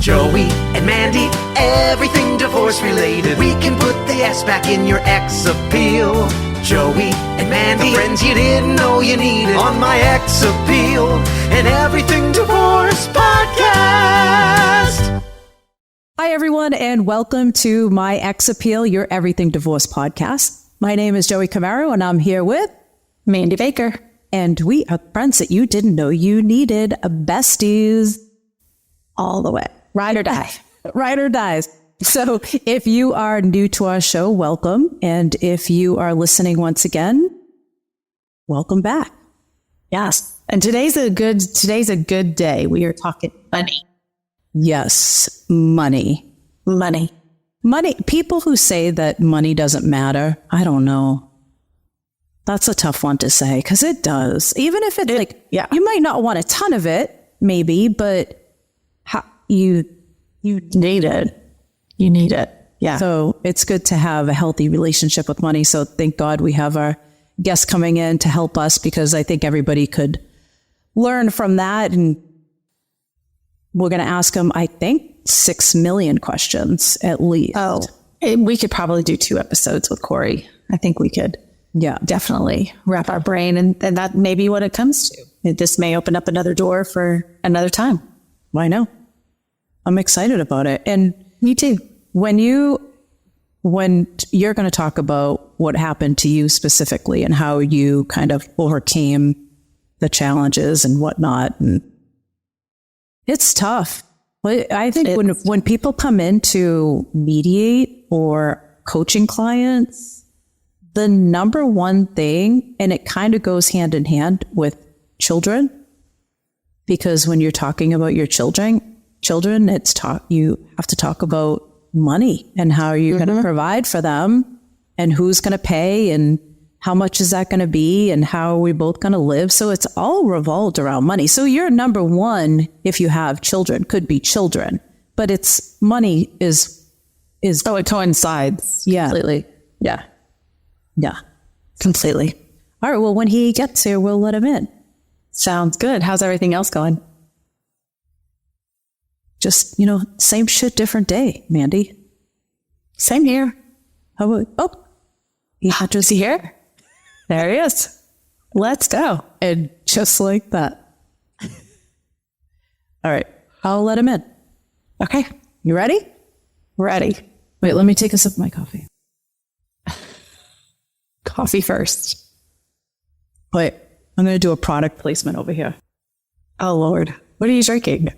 Joey and Mandy, everything divorce related. We can put the S back in your ex appeal. Joey and Mandy, the friends you didn't know you needed on my ex appeal. And everything divorce podcast. Hi, everyone, and welcome to My Ex Appeal, your Everything Divorce podcast. My name is Joey Camaro, and I'm here with Mandy Baker. And we are friends that you didn't know you needed, besties. All the way. Ride or die. Ride or dies. So if you are new to our show, welcome. And if you are listening once again, welcome back. Yes. And today's a good day. We are talking money. Yes. Money. People who say that money doesn't matter, I don't know. That's a tough one to say because it does. Even if you might not want a ton of it, maybe, but you need it. You need it. Yeah. So it's good to have a healthy relationship with money. So thank God we have our guests coming in to help us because I think everybody could learn from that. And we're going to ask them, I think, 6 million questions at least. Oh, we could probably do 2 episodes with Cory. I think we could. Yeah, definitely wrap our brain. And that may be what it comes to. This may open up another door for another time. Why no? I'm excited about it. And me too. When you're going to talk about what happened to you specifically and how you kind of overcame the challenges and whatnot, and it's tough. I think when people come in to mediate or coaching clients, the number one thing, and it kind of goes hand in hand with children, because when you're talking about your children, you have to talk about money and how you're going to provide for them and who's going to pay and how much is that going to be and how are we both going to live. So it's all revolved around money. So your number one, if you have children, could be children, but it's money is. Oh, it coincides. Yeah. Completely. Yeah. Yeah. Completely. All right. Well, when he gets here, we'll let him in. Sounds good. How's everything else going? Just, same shit, different day, Mandy. Same here. How about, is he here? There he is. Let's go. And just like that. All right. I'll let him in. Okay. You ready? Ready. Wait, let me take a sip of my coffee. Coffee first. Wait, I'm going to do a product placement over here. Oh, Lord. What are you drinking?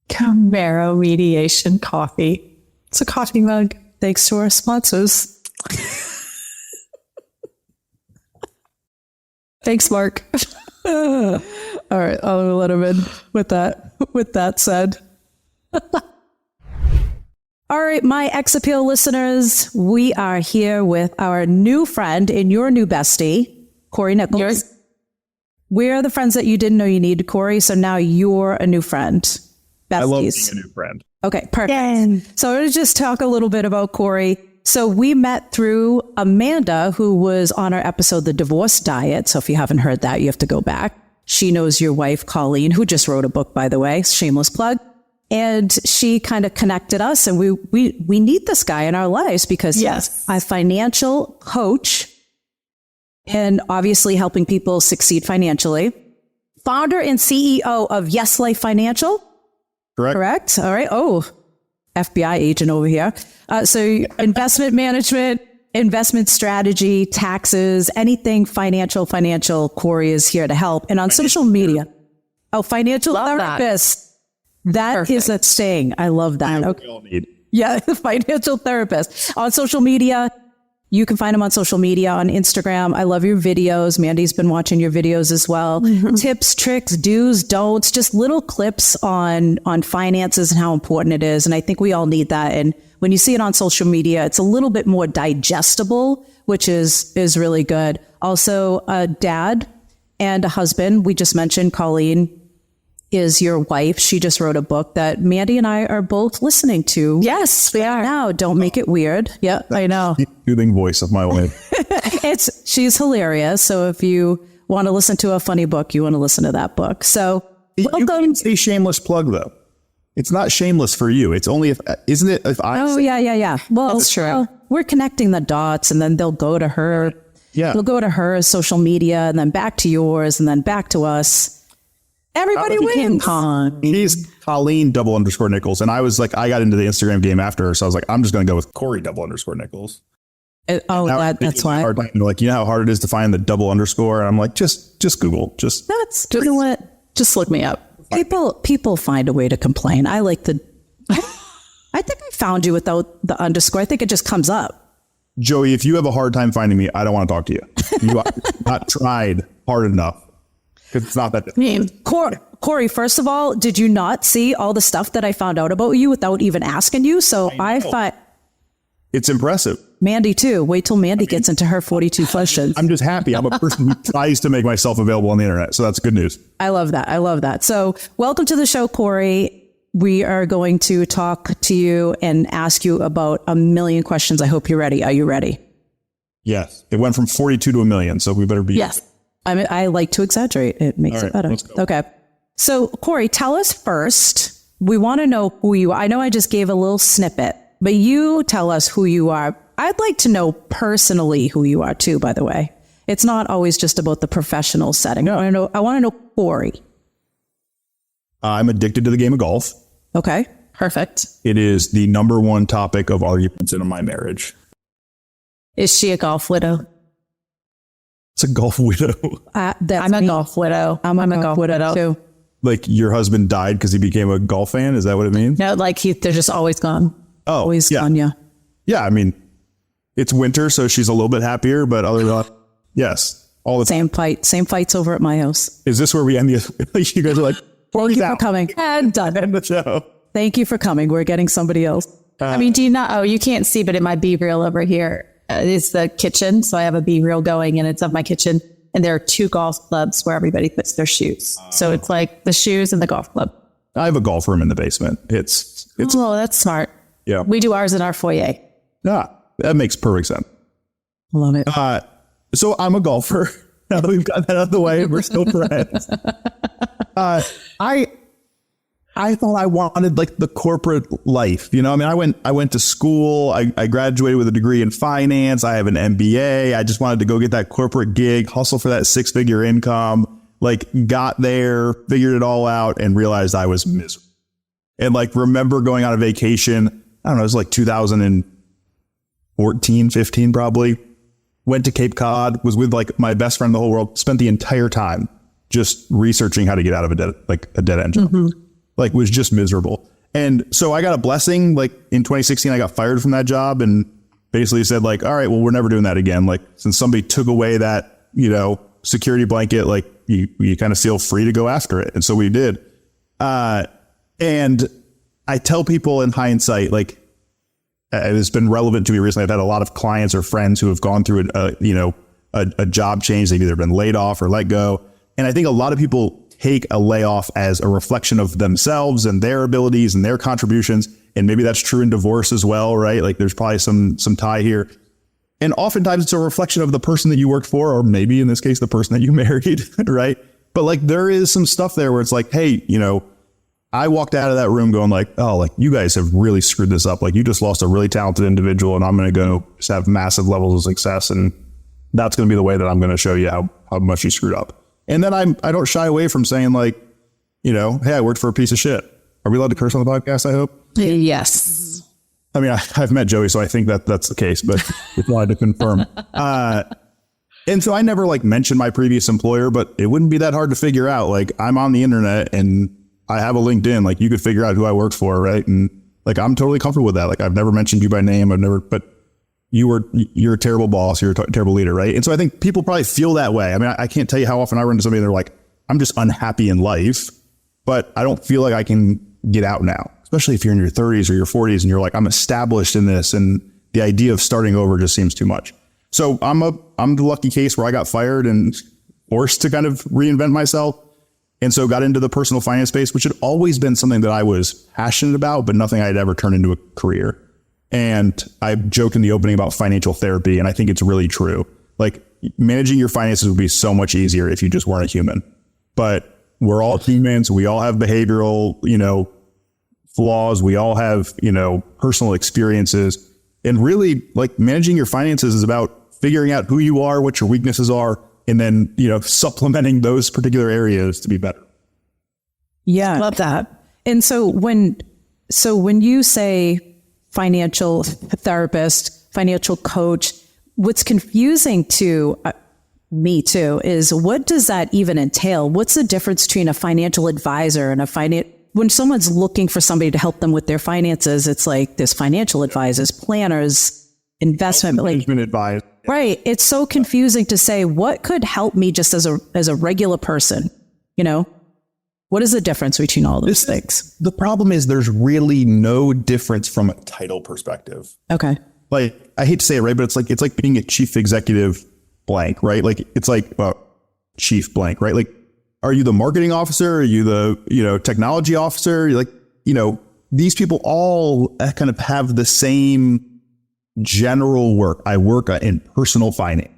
Camaro Mediation Coffee. It's a coffee mug. Thanks to our sponsors. Thanks, Mark. All right, I'll let him in with that said. All right, my Ex Appeal listeners, we are here with our new friend and your new bestie, Cory Nichols. We're the friends that you didn't know you needed, Cory, so now you're a new friend. Besties. I love being a new friend. Okay, perfect. Yay. So I'm going to just talk a little bit about Cory. So we met through Amanda, who was on our episode, The Divorce Diet. So if you haven't heard that, you have to go back. She knows your wife, Colleen, who just wrote a book, by the way, shameless plug. And she kind of connected us, and we need this guy in our lives because he's a financial coach and obviously helping people succeed financially. Founder and CEO of Yes Life Financial. Correct. All right. Oh, FBI agent over here. So investment management, investment strategy, taxes, anything financial, Cory is here to help. And on social media. Oh, financial therapist. That is a saying. I love that. What we all need. Yeah, financial therapist. On social media, you can find him on social media, on Instagram. I love your videos. Mandy's been watching your videos as well. Tips, tricks, do's, don'ts, just little clips on finances and how important it is. And I think we all need that. And when you see it on social media, it's a little bit more digestible, which is really good. Also, a dad and a husband. We just mentioned Colleen is your wife. She just wrote a book that Mandy and I are both listening to. Yes, we are. Now, don't make it weird. Yeah, I know. Soothing voice of my wife. She's hilarious. So if you want to listen to a funny book, you want to listen to that book. So You can't say shameless plug though. It's not shameless for you. It's only isn't it? If I Oh, yeah. Well, That's true. well, we're connecting the dots, and then they'll go to her. Yeah. They'll go to her social media, and then back to yours, and then back to us. Everybody wins. She's Colleen _Nichols. And I was like, I got into the Instagram game after her. So I was like, I'm just going to go with Cory _Nichols. That's why. Hard time. They're like, you know how hard it is to find the _. And I'm like, just Google. Just You know what? Just look me up. People find a way to complain. I like the. I think I found you without the underscore. I think it just comes up. Joey, if you have a hard time finding me, I don't want to talk to you. You have not tried hard enough. Because it's not that difficult. Cory, first of all, did you not see all the stuff that I found out about you without even asking you? So I thought It's impressive. Mandy too. Wait till Mandy gets into her 42 questions. I'm just happy. I'm a person who tries to make myself available on the internet. So that's good news. I love that. So welcome to the show, Cory. We are going to talk to you and ask you about a million questions. I hope you're ready. Are you ready? Yes. It went from 42 to a million. So we better be. Yes. I like to exaggerate. It makes it better. Let's go. Okay. So, Cory, tell us first. We want to know who you are. I know I just gave a little snippet, but you tell us who you are. I'd like to know personally who you are too, by the way. It's not always just about the professional setting. I want to know Cory. I'm addicted to the game of golf. Okay. Perfect. It is the number one topic of arguments in my marriage. Is she a golf widow? It's a golf widow. I'm a golf widow. I'm a golf widow too. Like your husband died because he became a golf fan? Is that what it means? No, like they're just always gone. Oh, Always yeah. Sonia. Yeah, I mean, it's winter, so she's a little bit happier, but other than that, yes. All the Same fights over at my house. Is this where we end the you guys are like, Thank you for coming. And done. end the show. Thank you for coming. We're getting somebody else. I mean, do you not? Oh, you can't see, but in my B reel over here, it's the kitchen. So I have a B reel going and it's of my kitchen. And there are 2 golf clubs where everybody puts their shoes. So it's like the shoes and the golf club. I have a golf room in the basement. It's Oh, that's smart. yeah. We do ours in our foyer. Yeah, that makes perfect sense. Love it. So I'm a golfer. Now that we've got that out of the way, we're still friends. I thought I wanted like the corporate life. You know, I mean, I went to school. I graduated with a degree in finance. I have an MBA. I just wanted to go get that corporate gig, hustle for that 6-figure income, like got there, figured it all out and realized I was miserable. And like, remember going on a vacation. I don't know, it was like 2014, 15, probably. Went to Cape Cod, was with like my best friend in the whole world, spent the entire time just researching how to get out of a dead end job. Mm-hmm. Like was just miserable. And so I got a blessing, like in 2016, I got fired from that job and basically said like, all right, well, we're never doing that again. Like since somebody took away that, you know, security blanket, like you kind of feel free to go after it. And so we did. And I tell people in hindsight, like it's been relevant to me recently. I've had a lot of clients or friends who have gone through a job change. They've either been laid off or let go. And I think a lot of people take a layoff as a reflection of themselves and their abilities and their contributions. And maybe that's true in divorce as well, right? Like there's probably some tie here. And oftentimes it's a reflection of the person that you worked for, or maybe in this case, the person that you married, right? But like there is some stuff there where it's like, hey, you know, I walked out of that room going like, oh, like you guys have really screwed this up. Like you just lost a really talented individual and I'm going to go just have massive levels of success. And that's going to be the way that I'm going to show you how much you screwed up. And then I don't shy away from saying like, you know, hey, I worked for a piece of shit. Are we allowed to curse on the podcast? I hope. Yes. I mean, I've met Joey, so I think that that's the case, but it's hard to confirm. And so I never like mentioned my previous employer, but it wouldn't be that hard to figure out. Like I'm on the internet and I have a LinkedIn, like you could figure out who I worked for. Right. And like, I'm totally comfortable with that. Like I've never mentioned you by name. But you're a terrible boss. You're a terrible leader. Right. And so I think people probably feel that way. I mean, I can't tell you how often I run into somebody and they're like, I'm just unhappy in life, but I don't feel like I can get out now, especially if you're in your 30s or your 40s and you're like, I'm established in this. And the idea of starting over just seems too much. So I'm the lucky case where I got fired and forced to kind of reinvent myself. And so got into the personal finance space, which had always been something that I was passionate about, but nothing I had ever turned into a career. And I joked in the opening about financial therapy, and I think it's really true. Like managing your finances would be so much easier if you just weren't a human. But we're all humans. We all have behavioral, flaws. We all have, personal experiences. And really, like, managing your finances is about figuring out who you are, what your weaknesses are, and then, supplementing those particular areas to be better. Yeah. Love that. And so when you say financial therapist, financial coach, what's confusing to me too is, what does that even entail? What's the difference between a financial advisor and when someone's looking for somebody to help them with their finances? It's like there's financial advisors, planners, investment Management advice. Right. It's so confusing to say what could help me just as a regular person. What is the difference between all those things? The problem is there's really no difference from a title perspective. Okay. Like, I hate to say it, right? But it's like being a chief executive blank, right? Like, it's like chief blank, right? Like, are you the marketing officer? Are you the, technology officer? You're like, these people all kind of have the same general work. I work in personal finance.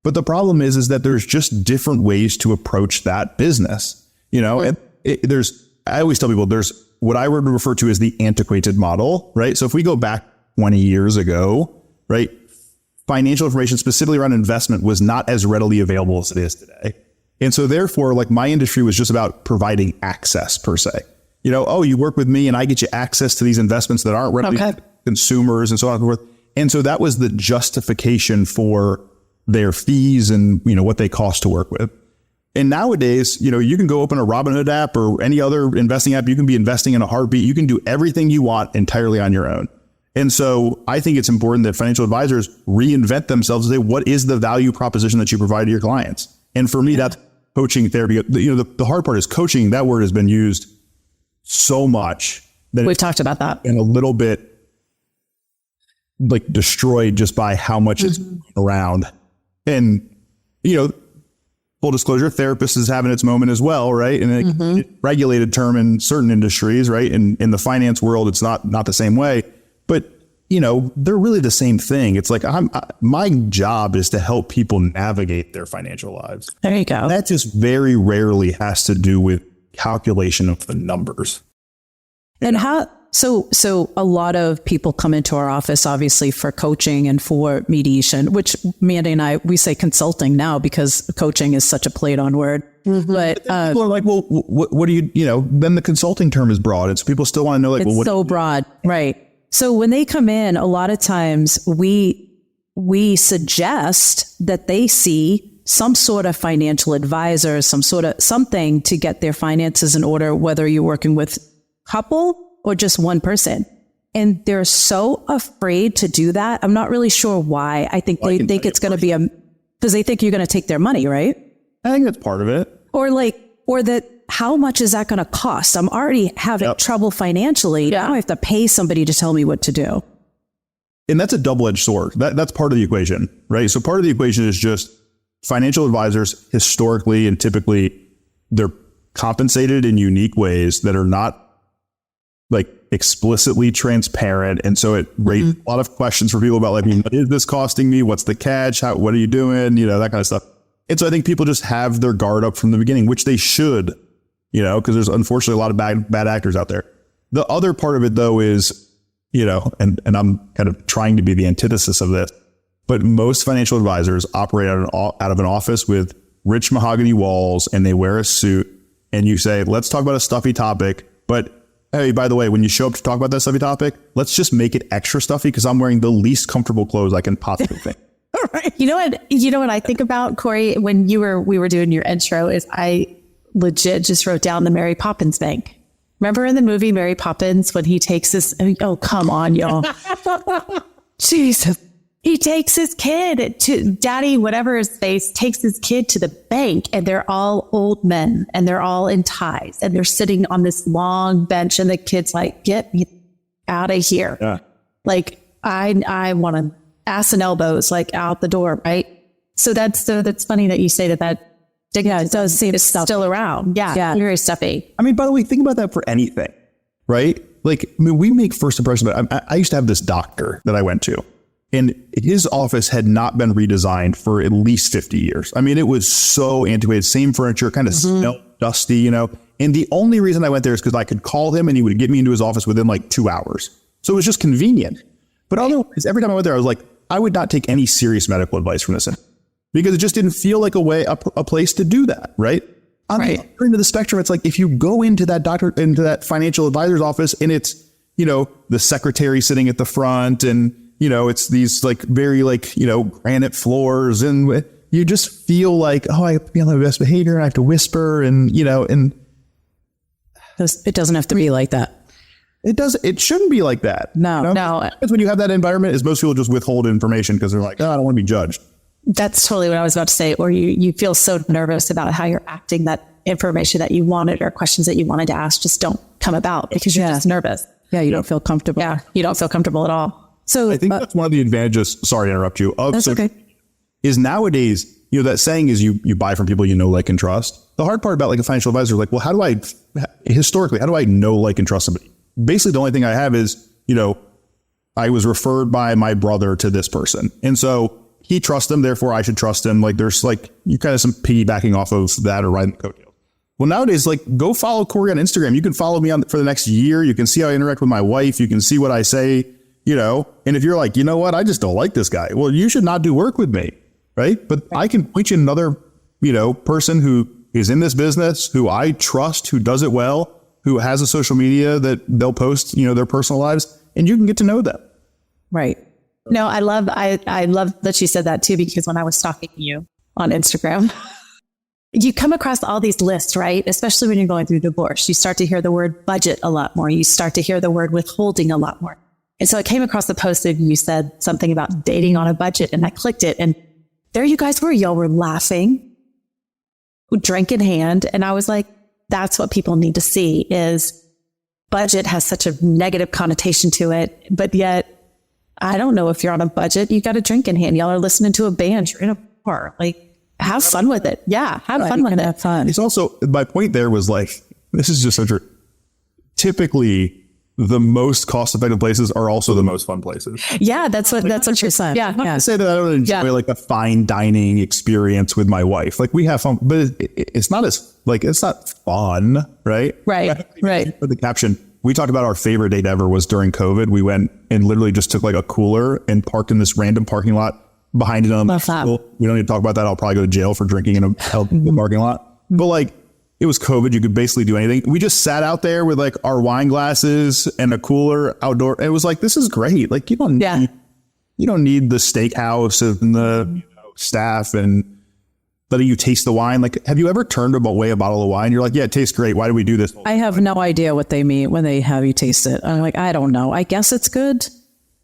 But the problem is that there's just different ways to approach that business. And I always tell people there's what I would refer to as the antiquated model, right? So if we go back 20 years ago, right, financial information specifically around investment was not as readily available as it is today. And so therefore, like, my industry was just about providing access per se. You work with me and I get you access to these investments that aren't readily consumers and so on and so forth. And so that was the justification for their fees and, what they cost to work with. And nowadays, you can go open a Robinhood app or any other investing app. You can be investing in a heartbeat. You can do everything you want entirely on your own. And so I think it's important that financial advisors reinvent themselves and say, what is the value proposition that you provide to your clients? And for me, that's coaching therapy. The hard part is coaching. That word has been used so much that We've talked about that. And a little bit like destroyed just by how much it's around. And, full disclosure, therapist is having its moment as well, right? And it's a regulated term in certain industries, right? And in the finance world, it's not the same way. But, they're really the same thing. It's like my job is to help people navigate their financial lives. There you go. That just very rarely has to do with calculation of the numbers. And so a lot of people come into our office, obviously, for coaching and for mediation, which Mandy and I, we say consulting now because coaching is such a played on word. But people are like, well, what do you, then the consulting term is broad. And so people still want to know, like, it's well, so broad. Right. So when they come in, a lot of times we suggest that they see some sort of financial advisor, something to get their finances in order, whether you're working with a couple or just one person. And they're so afraid to do that. I'm not really sure why. I think they think it's going to be because they think you're going to take their money, right? I think that's part of it. Or that how much is that going to cost? I'm already having trouble financially. Yeah. Now I have to pay somebody to tell me what to do. And that's a double-edged sword. That's part of the equation, right? So part of the equation is just financial advisors historically and typically they're compensated in unique ways that are not like explicitly transparent. And so it raises a lot of questions for people about, like, what is this costing me? What's the catch? What are you doing? That kind of stuff. And so I think people just have their guard up from the beginning, which they should, because there's unfortunately a lot of bad actors out there. The other part of it, though, is, and I'm kind of trying to be the antithesis of this, but most financial advisors operate out of an office with rich mahogany walls and they wear a suit and you say, let's talk about a stuffy topic. But hey, by the way, when you show up to talk about that stuffy topic, let's just make it extra stuffy because I'm wearing the least comfortable clothes I can possibly think. All right. You know what I think about, Cory, when we were doing your intro is I legit just wrote down the Mary Poppins bank. Remember in the movie Mary Poppins when he takes this, oh, come on, y'all. Jesus. He takes his kid to daddy, whatever his face, takes his kid to the bank and they're all old men and they're all in ties and they're sitting on this long bench and the kid's like, get me out of here. Yeah. Like I want to ass and elbows like out the door. Right. So that's funny that you say that. Yeah, it does seem it's still around. Yeah. Very stuffy. I mean, by the way, think about that for anything, right? Like, I mean, we make first impressions, but I used to have this doctor that I went to. And his office had not been redesigned for at least 50 years. I mean, it was so antiquated, same furniture, kind of smelled dusty, you know. And the only reason I went there is because I could call him and he would get me into his office within like 2 hours. So it was just convenient. But otherwise, every time I went there, I was like, I would not take any serious medical advice from this because it just didn't feel like a place to do that, right? On the other end of the spectrum, it's like if you go into that financial advisor's office and it's, you know, the secretary sitting at the front and, you know, it's these like very like, you know, granite floors and you just feel like, oh, I have to be on my best behavior and I have to whisper and, you know, and It doesn't have to be like that. It shouldn't be like that. No. That's when you have that environment is most people just withhold information because they're like, oh, I don't want to be judged. That's totally what I was about to say. Or you feel so nervous about how you're acting that information that you wanted or questions that you wanted to ask just don't come about because you're just nervous. Yeah, you don't feel comfortable. Yeah, you don't feel comfortable at all. So I think that's one of the advantages. Sorry to interrupt you. That's okay. Is nowadays, you know, that saying is you buy from people you know, like, and trust. The hard part about like a financial advisor, like, well, how do I know, like, and trust somebody? Basically, the only thing I have is, you know, I was referred by my brother to this person. And so he trusts them, therefore I should trust him. Like there's like, you kind of some piggybacking off of that or riding the coattails. Well, nowadays, like go follow Cory on Instagram. You can follow me for the next year. You can see how I interact with my wife. You can see what I say, you know, and if you're like, you know what, I just don't like this guy. Well, you should not do work with me. Right. But I can point you another, you know, person who is in this business, who I trust, who does it well, who has a social media that they'll post, you know, their personal lives, and you can get to know them. right. No, I love that you said that too, because when I was stalking you on Instagram, you come across all these lists, right? Especially when you're going through divorce, you start to hear the word budget a lot more. You start to hear the word withholding a lot more. And so I came across the post and you said something about dating on a budget and I clicked it and there you guys were, y'all were laughing, drink in hand. And I was like, that's what people need to see is budget has such a negative connotation to it, but yet I don't know if you're on a budget, you got a drink in hand. Y'all are listening to a band. You're in a bar. Like, have fun with it. Yeah, have fun with it. Have fun. It's also, my point there was like, this is just so true. Typically, the most cost-effective places are also the most fun places. Yeah, that's what you're saying. Yeah. Not to say that I don't enjoy like a fine dining experience with my wife. Like we have fun, but it's not as like, it's not fun, right? Right. But the caption, we talked about our favorite date ever was during COVID. We went and literally just took like a cooler and parked in this random parking lot behind it. Love that. We don't need to talk about that. I'll probably go to jail for drinking in a parking lot. But like, it was COVID. You could basically do anything. We just sat out there with like our wine glasses and a cooler outdoor. It was like, this is great. Like you don't need the steakhouse and the staff and letting you taste the wine. Like, have you ever turned away a bottle of wine? You're like, yeah, it tastes great. Why do we do this? I have no idea what they mean when they have you taste it. I'm like, I don't know. I guess it's good.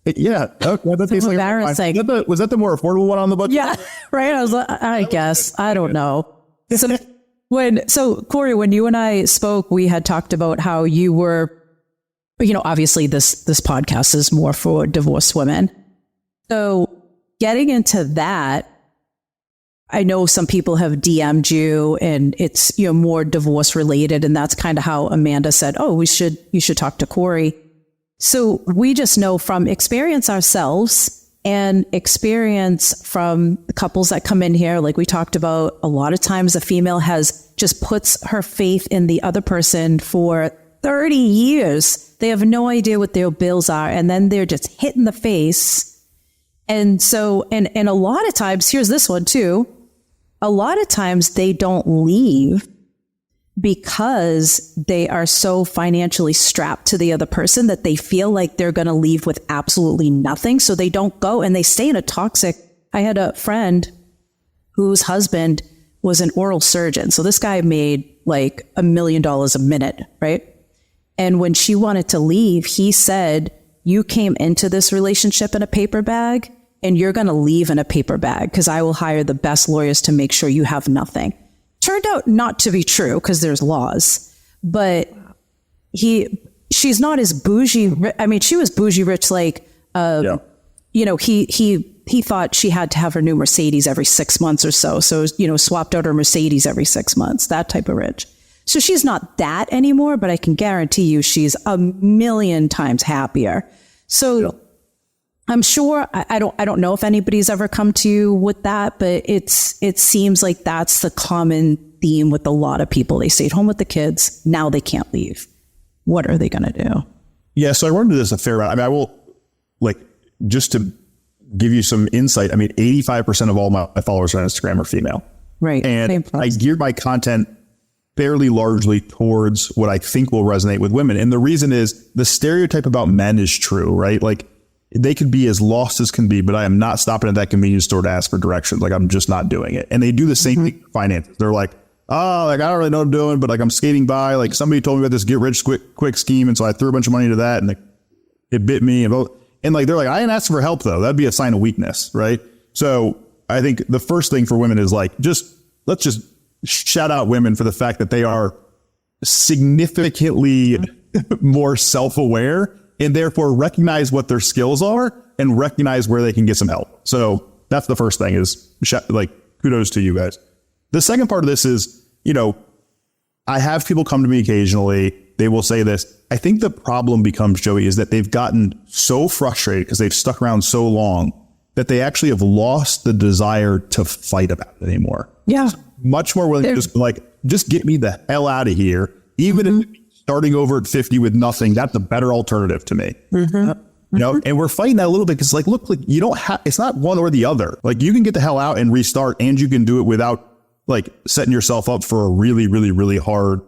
Yeah. Okay, that tastes like embarrassing. Was that the more affordable one on the budget? Yeah. Right. I was like, I guess. I don't know. So Cory, when you and I spoke, we had talked about how you were, you know, obviously this podcast is more for divorced women. So getting into that, I know some people have DM'd you and it's, you know, more divorce related. And that's kind of how Amanda said, oh, you should talk to Cory. So we just know from experience ourselves and experience from the couples that come in here, like we talked about, a lot of times a female just puts her faith in the other person for 30 years. They have no idea what their bills are. And then they're just hit in the face. And so, and a lot of times, here's this one too. A lot of times they don't leave because they are so financially strapped to the other person that they feel like they're going to leave with absolutely nothing. So they don't go and they stay in a toxic. I had a friend whose husband was an oral surgeon. So this guy made like $1 million a minute, right? And when she wanted to leave, he said, you came into this relationship in a paper bag and you're going to leave in a paper bag because I will hire the best lawyers to make sure you have nothing. Turned out not to be true because there's laws, but she's not as bougie. I mean, she was bougie rich, like, you know, he thought she had to have her new Mercedes every 6 months or so. So, you know, swapped out her Mercedes every 6 months, that type of rich. So she's not that anymore, but I can guarantee you she's 1,000,000 times happier. So I'm sure, I don't know if anybody's ever come to you with that, but it seems like that's the common theme with a lot of people. They stayed home with the kids. Now they can't leave. What are they going to do? Yeah. So I run into this a fair amount. I mean, I will, like, just to give you some insight. I mean, 85% of all my followers on Instagram are female. Right. And I gear my content fairly largely towards what I think will resonate with women. And the reason is the stereotype about men is true, right? Like, they could be as lost as can be, but I am not stopping at that convenience store to ask for directions. Like, I'm just not doing it. And they do the same thing with finances. They're like, oh, like, I don't really know what I'm doing, but like, I'm skating by. Like, somebody told me about this get rich quick scheme. And so I threw a bunch of money into that, and it bit me. And like, they're like, I didn't ask for help though. That'd be a sign of weakness, right? So I think the first thing for women is like, let's just shout out women for the fact that they are significantly more self-aware, and therefore recognize what their skills are and recognize where they can get some help. So that's the first thing is like, kudos to you guys. The second part of this is, you know, I have people come to me occasionally. They will say this. I think the problem becomes, Joey, is that they've gotten so frustrated because they've stuck around so long that they actually have lost the desire to fight about it anymore. Yeah. Much more willing to just like, just get me the hell out of here. Even if starting over at 50 with nothing, that's a better alternative to me. You know, and we're fighting that a little bit because, like, look, like, you don't have, it's not one or the other. Like, you can get the hell out and restart, and you can do it without like setting yourself up for a really, really, really hard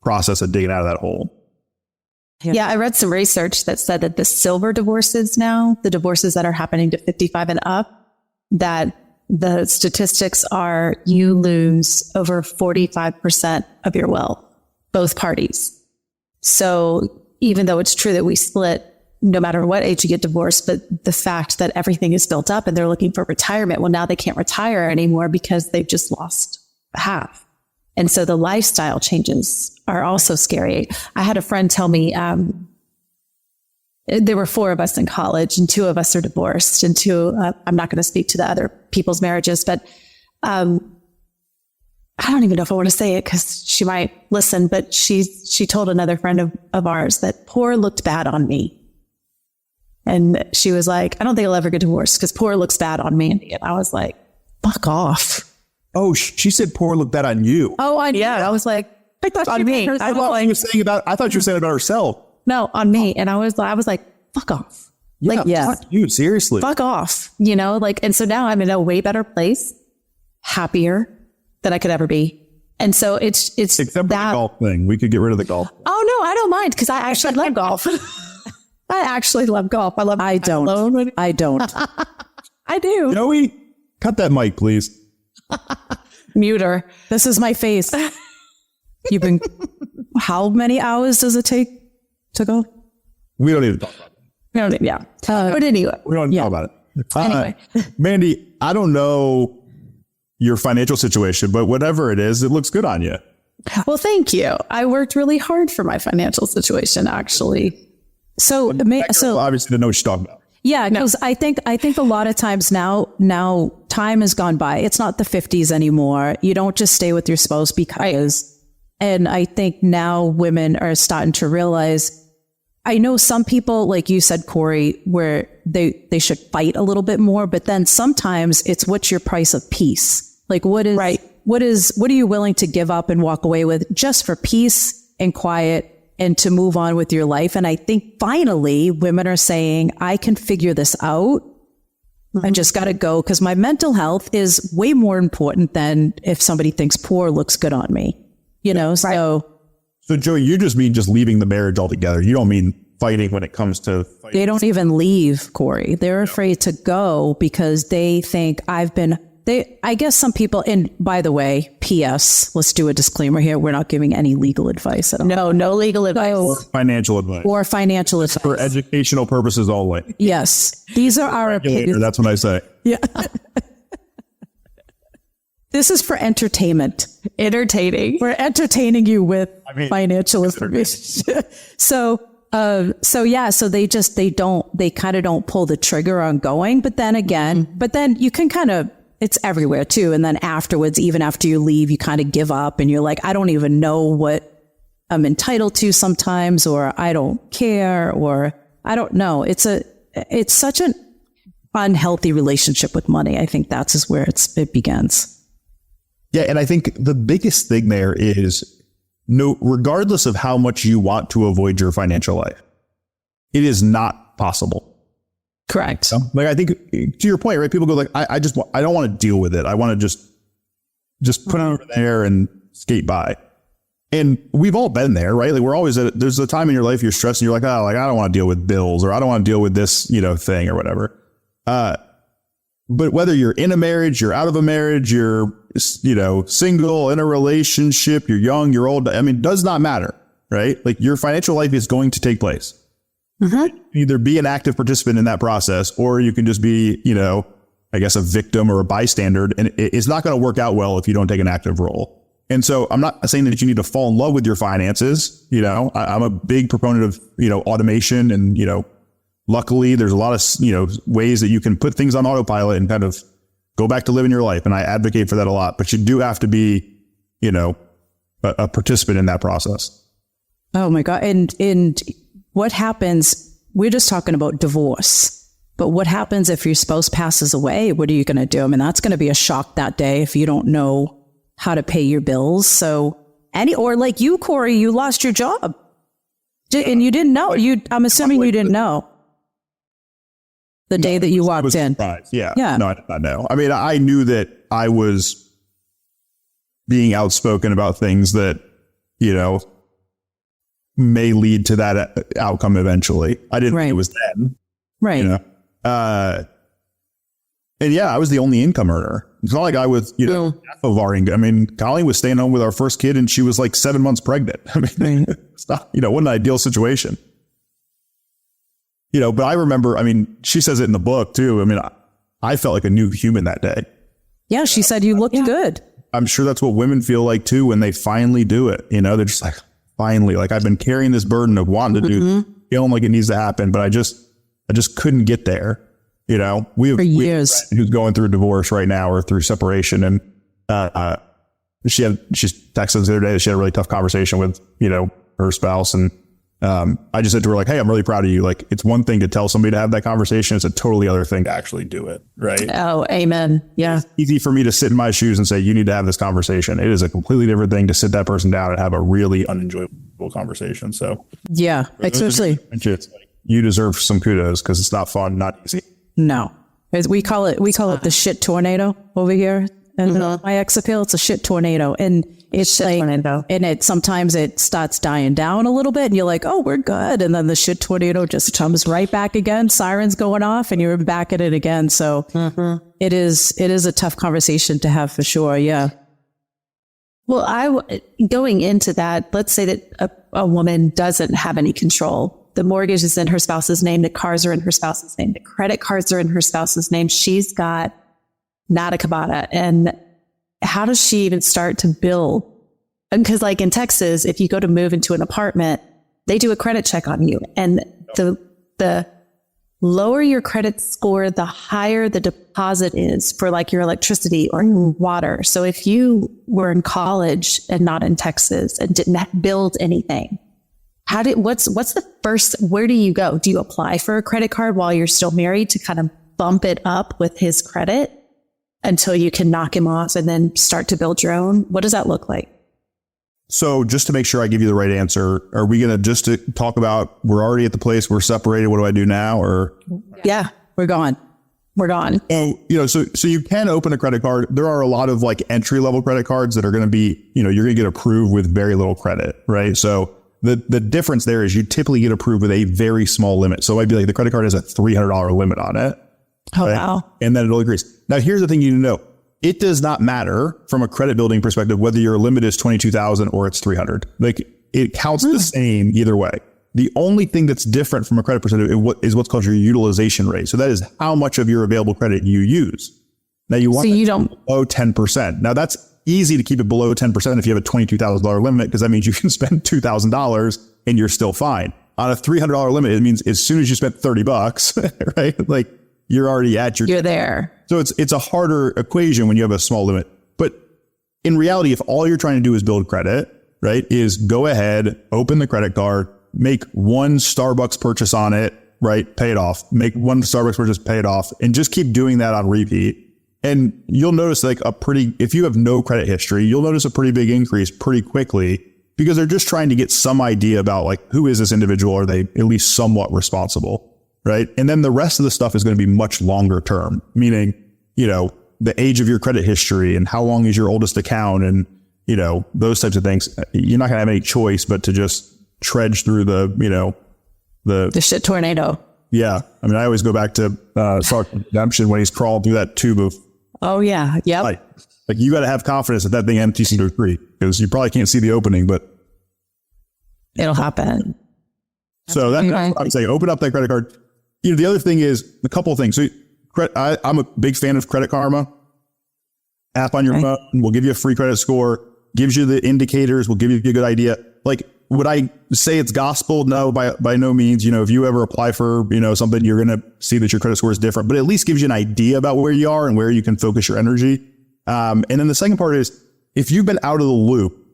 process of digging out of that hole. Yeah, I read some research that said that the silver divorces now, the divorces that are happening to 55 and up, that the statistics are you lose over 45% of your wealth, both parties. So even though it's true that we split no matter what age you get divorced, but the fact that everything is built up and they're looking for retirement, well, now they can't retire anymore because they've just lost half. And so the lifestyle changes are also scary. I had a friend tell me, there were 4 of us in college and 2 of us are divorced, and 2, I'm not going to speak to the other people's marriages, but, I don't even know if I want to say it because she might listen, but she told another friend of ours that poor looked bad on me. And she was like, I don't think I'll ever get divorced because poor looks bad on me. And I was like, fuck off. Oh, she said poor looked bad on you. Oh, yeah. I was like, I thought on me. I thought you were saying about herself. No, on me. And I was like, fuck off. Yeah, like, yeah, fuck you, seriously. Fuck off. You know, like, and so now I'm in a way better place, happier than I could ever be. And so it's except for the golf thing. We could get rid of the golf. Oh no, I don't mind because I actually love golf. I actually love golf. I don't. I do. Joey, cut that mic, please. Mute her. This is my face. You've been, how many hours does it take to go? We don't need to talk about it. Yeah. But anyway. We don't talk about it. Anyway. Mandy, I don't know your financial situation, but whatever it is, it looks good on you. Well, thank you. I worked really hard for my financial situation, actually. So obviously, to know what you're talking about. Yeah, because I think a lot of times now time has gone by. It's not the 50s anymore. You don't just stay with your spouse because, and I think now women are starting to realize, I know some people, like you said, Cory, where they should fight a little bit more, but then sometimes it's what's your price of peace? Like what are you willing to give up and walk away with just for peace and quiet and to move on with your life? And I think finally women are saying, I can figure this out. I just got to go because my mental health is way more important than if somebody thinks poor looks good on me, you know? So Joey, you just mean just leaving the marriage altogether. You don't mean fighting when it comes to fighting. They don't even leave, Cory. They're afraid to go because they think I guess some people, and by the way, P.S., let's do a disclaimer here. We're not giving any legal advice at all. No legal advice. Or financial advice. For educational purposes only. Yes. These are our opinions. That's what I say. Yeah. This is for entertainment. Entertaining. We're entertaining you with financial information. So they kind of don't pull the trigger on going, but then you can kind of, it's everywhere too. And then afterwards, even after you leave, you kind of give up and you're like, I don't even know what I'm entitled to sometimes, or I don't care, or I don't know. It's such an unhealthy relationship with money. I think that's where it begins. Yeah. And I think the biggest thing there is regardless of how much you want to avoid your financial life, it is not possible. Correct. Like, I think to your point, right? People go like, I don't want to deal with it. I want to just put it over there and skate by. And we've all been there, right? Like, we're always there's a time in your life you're stressed and you're like, oh, like, I don't want to deal with bills, or I don't want to deal with this, thing or whatever. But whether you're in a marriage, you're out of a marriage, you're, single, in a relationship, you're young, you're old, I mean, it does not matter, right? Like, your financial life is going to take place. Mm-hmm. Either be an active participant in that process, or you can just be, I guess, a victim or a bystander. And it's not going to work out well if you don't take an active role. And so I'm not saying that you need to fall in love with your finances. I'm a big proponent of, automation, and, luckily there's a lot of, ways that you can put things on autopilot and kind of go back to living your life. And I advocate for that a lot, but you do have to be, a participant in that process. Oh my God. And what happens? We're just talking about divorce, but what happens if your spouse passes away? What are you going to do? I mean, that's going to be a shock that day if you don't know how to pay your bills. So or like you, Cory, you lost your job and you didn't know. I'm assuming you didn't know the day that you walked in. Yeah. No, I did not know. I mean, I knew that I was being outspoken about things that, may lead to that outcome eventually. I didn't think it was then. Right. And yeah, I was the only income earner. It's not like I was, half of our income. I mean, Colleen was staying home with our first kid and she was like 7 months pregnant. I mean, it's not, what an ideal situation. But I remember, I mean, she says it in the book too. I mean, I felt like a new human that day. Yeah. She said you looked good. I'm sure that's what women feel like too when they finally do it. They're just like, finally, like, I've been carrying this burden of wanting to do, feeling like it needs to happen, but I just couldn't get there. We have years. A friend who's going through a divorce right now or through separation. And, she texted us the other day that she had a really tough conversation with, her spouse. And, I just said to her, like, hey, I'm really proud of you. Like, it's one thing to tell somebody to have that conversation. It's a totally other thing to actually do it. Right. Oh, amen. Yeah. It's easy for me to sit in my shoes and say, you need to have this conversation. It is a completely different thing to sit that person down and have a really unenjoyable conversation. So yeah, especially it's like, you deserve some kudos because it's not fun, not easy. No, we call it the shit tornado over here. And my ex appeal, it's a shit tornado. And it's like, and sometimes it starts dying down a little bit and you're like, oh, we're good. And then the shit tornado just comes right back again. Sirens going off and you're back at it again. So it is a tough conversation to have for sure. Yeah. Well, going into that, let's say that a woman doesn't have any control. The mortgage is in her spouse's name. The cars are in her spouse's name. The credit cards are in her spouse's name. She's got nada cabada. And how does she even start to build? Because like in Texas, if you go to move into an apartment, they do a credit check on you. And the lower your credit score, the higher the deposit is for like your electricity or your water. So if you were in college and not in Texas and didn't build anything, what's the first, where do you go? Do you apply for a credit card while you're still married to kind of bump it up with his credit until you can knock him off and then start to build your own? What does that look like? So just to make sure I give you the right answer, are we going to just talk about, we're already at the place we're separated, what do I do now? Or yeah, we're gone. Oh, so you can open a credit card. There are a lot of like entry level credit cards that are going to be, you're going to get approved with very little credit, right? So the difference there is you typically get approved with a very small limit. So it might be like the credit card has a $300 limit on it. Oh, right? wow. And then it'll increase. Now, here's the thing you need to know. It does not matter from a credit building perspective whether your limit is 22,000 or it's 300. Like, it counts the same either way. The only thing that's different from a credit perspective is what's called your utilization rate. So that is how much of your available credit you use. Now you want below 10%. Now that's easy to keep it below 10% if you have a $22,000 limit, because that means you can spend $2,000 and you're still fine. On a $300 limit, it means as soon as you spent $30, right? Like, you're already at you're there. So it's a harder equation when you have a small limit. But in reality, if all you're trying to do is build credit, right, is go ahead, open the credit card, make one Starbucks purchase on it, right, pay it off, make one Starbucks purchase, pay it off, and just keep doing that on repeat. And you'll notice like if you have no credit history, you'll notice a pretty big increase pretty quickly because they're just trying to get some idea about like, who is this individual? Are they at least somewhat responsible? Right. And then the rest of the stuff is going to be much longer term, meaning, the age of your credit history and how long is your oldest account and, those types of things. You're not going to have any choice but to just trudge through the shit tornado. Yeah. I mean, I always go back to Redemption when he's crawling through that tube of. Oh, yeah. Yep. Like you got to have confidence that thing empties into a tree because you probably can't see the opening, but it'll happen. So that's what I would say. Open up that credit card. The other thing is a couple of things. So I'm a big fan of Credit Karma app on your phone. Will give you a free credit score, gives you the indicators, will give you a good idea. Like, would I say it's gospel? No, by no means. If you ever apply for, something, you're going to see that your credit score is different, but at least gives you an idea about where you are and where you can focus your energy. And then the second part is if you've been out of the loop,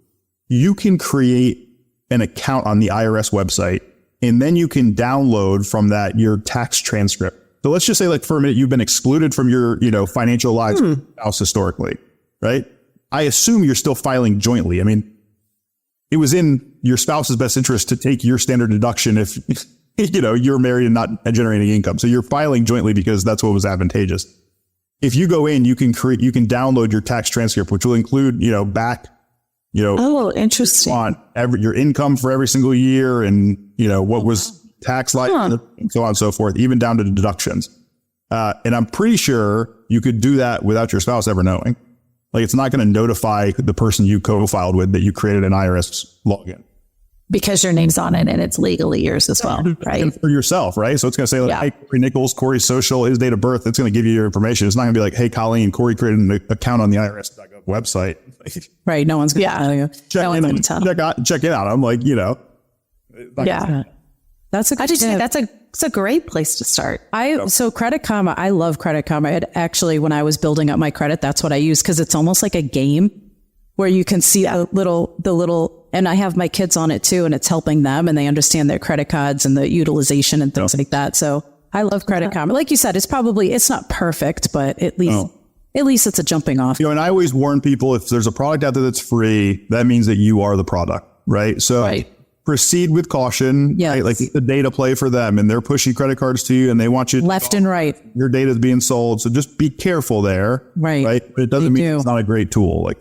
you can create an account on the IRS website and then you can download from that your tax transcript. So let's just say like for a minute, you've been excluded from your, financial lives house historically, right? I assume you're still filing jointly. I mean, it was in your spouse's best interest to take your standard deduction if, you're married and not generating income. So you're filing jointly because that's what was advantageous. If you go in, you can download your tax transcript, which will include, back, oh, interesting. On your income for every single year and, what was tax like and so on and so forth, even down to the deductions. And I'm pretty sure you could do that without your spouse ever knowing. Like it's not going to notify the person you co-filed with that you created an IRS login. Because your name's on it and it's legally yours as well, right? And for yourself, right? So it's going to say like, hey, Cory Nichols, Cory's social, his date of birth. It's going to give you your information. It's not going to be like, hey, Colleen, Cory created an account on the IRS.gov website. Right. No one's going to tell you. Check it out. I'm like, That's a great place to start. So Credit Karma, I love Credit Karma. It actually, when I was building up my credit, that's what I use because it's almost like a game where you can see the little, and I have my kids on it too, and it's helping them and they understand their credit cards and the utilization and things like that. So I love Credit Karma. Like you said, it's not perfect, but at least it's a jumping off. And I always warn people, if there's a product out there that's free, that means that you are the product, right? So proceed with caution. Yeah. Right? Like it's a data play for them and they're pushing credit cards to you and they want you left and right. Your data is being sold. So just be careful there. Right. But it doesn't mean it's not a great tool. Like,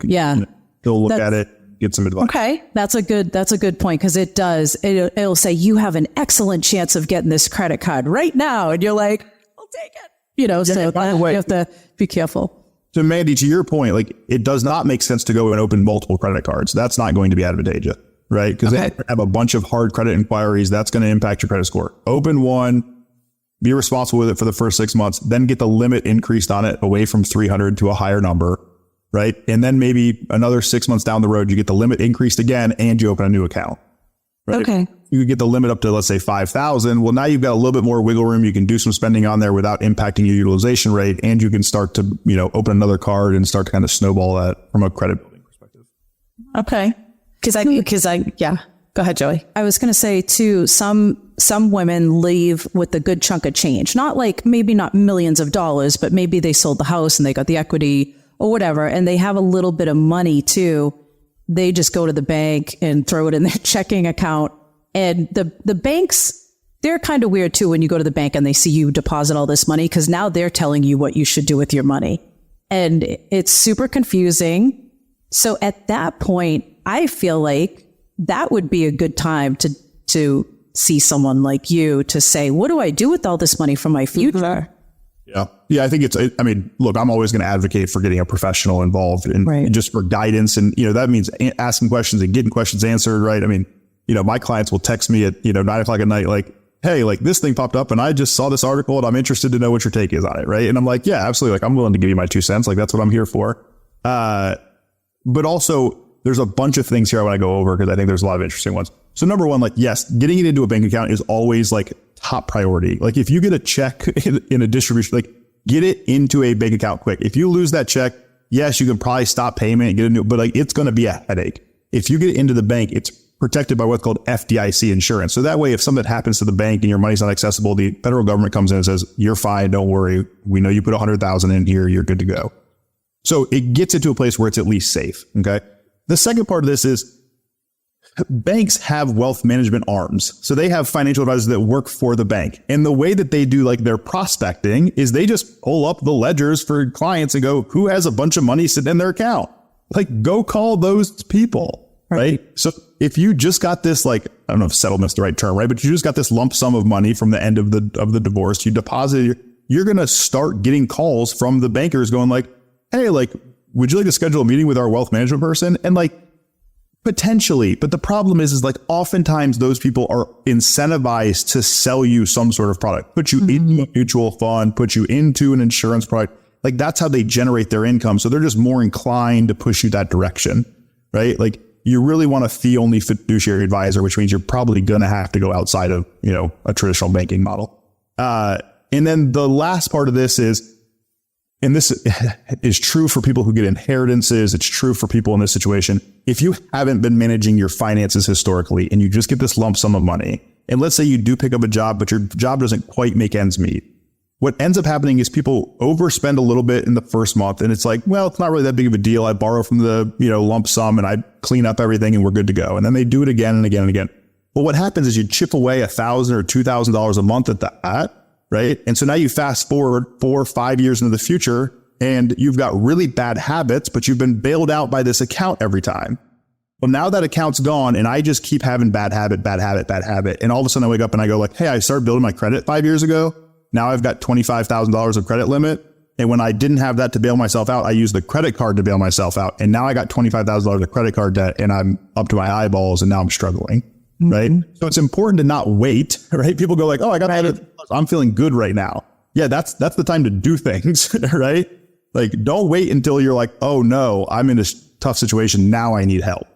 go look at it, get some advice. Okay. That's a good point. Cause it'll say you have an excellent chance of getting this credit card right now. And you're like, I'll take it. So by the way, you have to be careful. So Mandy, to your point, like it does not make sense to go and open multiple credit cards. That's not going to be advantageous. Right? Because they have a bunch of hard credit inquiries. That's going to impact your credit score. Open one, be responsible with it for the first 6 months, then get the limit increased on it away from 300 to a higher number. Right? And then maybe another 6 months down the road, you get the limit increased again and you open a new account. Right? Okay. You could get the limit up to, let's say, 5,000. Well, now you've got a little bit more wiggle room. You can do some spending on there without impacting your utilization rate. And you can start to, open another card and start to kind of snowball that from a credit building perspective. Okay. Go ahead, Joey. I was going to say too, some women leave with a good chunk of change, maybe not millions of dollars, but maybe they sold the house and they got the equity or whatever. And they have a little bit of money too. They just go to the bank and throw it in their checking account. And the banks, they're kind of weird too when you go to the bank and they see you deposit all this money because now they're telling you what you should do with your money. And it's super confusing. So at that point, I feel like that would be a good time to see someone like you to say, what do I do with all this money for my future? Yeah. Yeah. I think look, I'm always going to advocate for getting a professional involved and just for guidance. And, that means asking questions and getting questions answered. Right. I mean, my clients will text me at, 9:00 at night, like, hey, like this thing popped up and I just saw this article and I'm interested to know what your take is on it. Right. And I'm like, yeah, absolutely. Like I'm willing to give you my 2 cents. Like that's what I'm here for. But also there's a bunch of things here I want to go over because I think there's a lot of interesting ones. So number one, like, yes, getting it into a bank account is always like top priority. Like if you get a check in a distribution, like get it into a bank account quick. If you lose that check, yes, you can probably stop payment and get a new, but like it's going to be a headache. If you get it into the bank, it's protected by what's called FDIC insurance. So that way, if something happens to the bank and your money's not accessible, the federal government comes in and says, you're fine. Don't worry. We know you put 100,000 in here. You're good to go. So it gets it to a place where it's at least safe. Okay. The second part of this is banks have wealth management arms. So they have financial advisors that work for the bank. And the way that they do like their prospecting is they just pull up the ledgers for clients and go, who has a bunch of money sitting in their account? Like, go call those people, right? So if you just got this, like, I don't know if settlement's the right term, right? But you just got this lump sum of money from the end of the divorce, you deposited, you're going to start getting calls from the bankers going like, hey, like, would you like to schedule a meeting with our wealth management person? And like, potentially, but the problem is like oftentimes those people are incentivized to sell you some sort of product, put you into a mutual fund, put you into an insurance product. Like that's how they generate their income. So they're just more inclined to push you that direction, right? Like you really want a fee only fiduciary advisor, which means you're probably going to have to go outside of, you know, a traditional banking model. And then the last part of this is, and this is true for people who get inheritances. It's true for people in this situation. If you haven't been managing your finances historically and you just get this lump sum of money, and let's say you do pick up a job, but your job doesn't quite make ends meet, what ends up happening is people overspend a little bit in the first month. And it's like, well, it's not really that big of a deal. I borrow from the, you know, lump sum and I clean up everything and we're good to go. And then they do it again and again and again. Well, what happens is you chip away $1,000 or $2,000 a month at that. Right. And so now you fast forward 4 or 5 years into the future and you've got really bad habits, but you've been bailed out by this account every time. Well, now that account's gone and I just keep having bad habit. And all of a sudden I wake up and I go like, hey, I started building my credit 5 years ago. Now I've got $25,000 of credit limit. And when I didn't have that to bail myself out, I used the credit card to bail myself out. And now I got $25,000 of credit card debt and I'm up to my eyeballs and now I'm struggling. Right. So it's important to not wait. Right. People go like, oh, I got it. I'm feeling good right now. Yeah, that's the time to do things. Right. Like, don't wait until you're like, oh, no, I'm in a tough situation. Now I need help.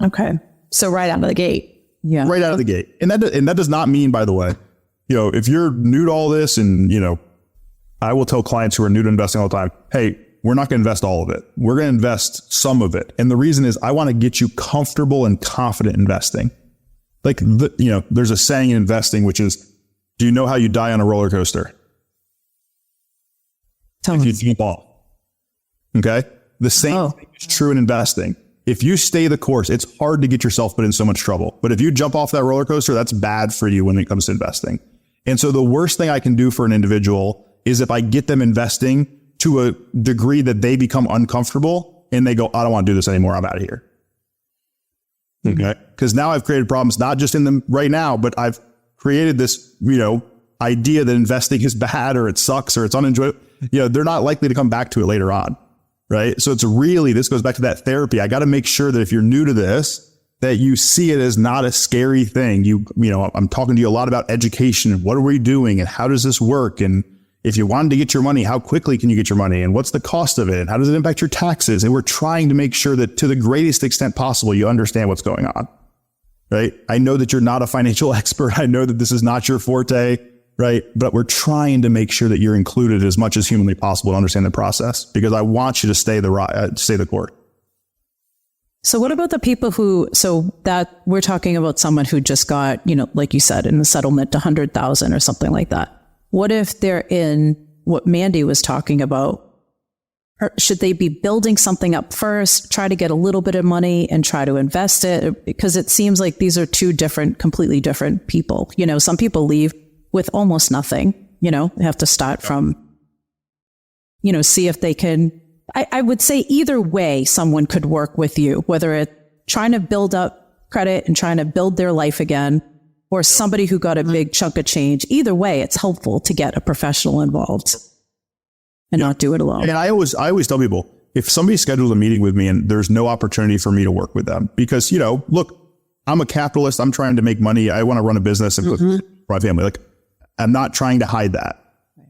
Okay. So right out of the gate. Yeah. Right out of the gate. And that does not mean, by the way, you know, if you're new to all this and, you know, I will tell clients who are new to investing all the time, hey, we're not going to invest all of it. We're going to invest some of it. And the reason is I want to get you comfortable and confident investing. Like, you know, there's a saying in investing, which is, do you know how you die on a roller coaster? If you jump off. Okay. The same thing is true in investing. If you stay the course, it's hard to get yourself put in so much trouble. But if you jump off that roller coaster, that's bad for you when it comes to investing. And so the worst thing I can do for an individual is if I get them investing to a degree that they become uncomfortable and they go, I don't want to do this anymore. I'm out of here. Okay. Because now I've created problems, not just in them right now, but I've created this, you know, idea that investing is bad or it sucks or it's unenjoyable. You know, they're not likely to come back to it later on. Right. So it's really, this goes back to that therapy. I got to make sure that if you're new to this, that you see it as not a scary thing. You know, I'm talking to you a lot about education and what are we doing and how does this work? And if you wanted to get your money, how quickly can you get your money? And what's the cost of it? And how does it impact your taxes? And we're trying to make sure that to the greatest extent possible, you understand what's going on. Right. I know that you're not a financial expert. I know that this is not your forte. Right. But we're trying to make sure that you're included as much as humanly possible to understand the process, because I want you to stay the course. So what about the people who, so that we're talking about someone who just got, you know, like you said, in the settlement, 100,000 or something like that. What if they're in what Mandy was talking about? Or should they be building something up first, try to get a little bit of money and try to invest it? Because it seems like these are two completely different people. You know, some people leave with almost nothing, you know, they have to start from, you know, see if they can, I would say either way, someone could work with you, whether it's trying to build up credit and trying to build their life again, or somebody who got a big chunk of change. Either way, it's helpful to get a professional involved and not do it alone. And I always tell people, if somebody schedules a meeting with me and there's no opportunity for me to work with them, because, you know, look, I'm a capitalist. I'm trying to make money. I want to run a business and for my family. Like, I'm not trying to hide that.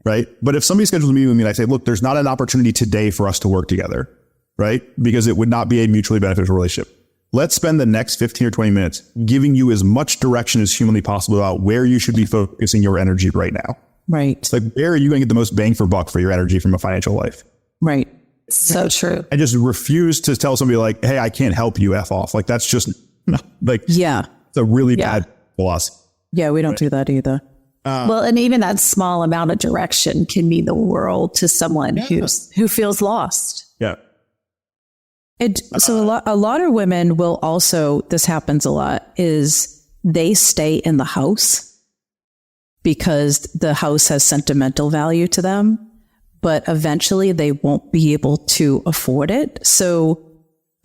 Right. But if somebody schedules a meeting with me and I say, look, there's not an opportunity today for us to work together. Right. Because it would not be a mutually beneficial relationship. Let's spend the next 15 or 20 minutes giving you as much direction as humanly possible about where you should be focusing your energy right now. Right. It's like, where are you going to get the most bang for buck for your energy from a financial life? Right. So true. I just refuse to tell somebody like, hey, I can't help you, F off. Like, that's Like, Yeah. it's a really bad philosophy. Yeah, we don't do that either. Well, and even that small amount of direction can mean the world to someone who feels lost. Yeah. So a lot of women will also, this happens a lot, is they stay in the house because the house has sentimental value to them, but eventually they won't be able to afford it. So,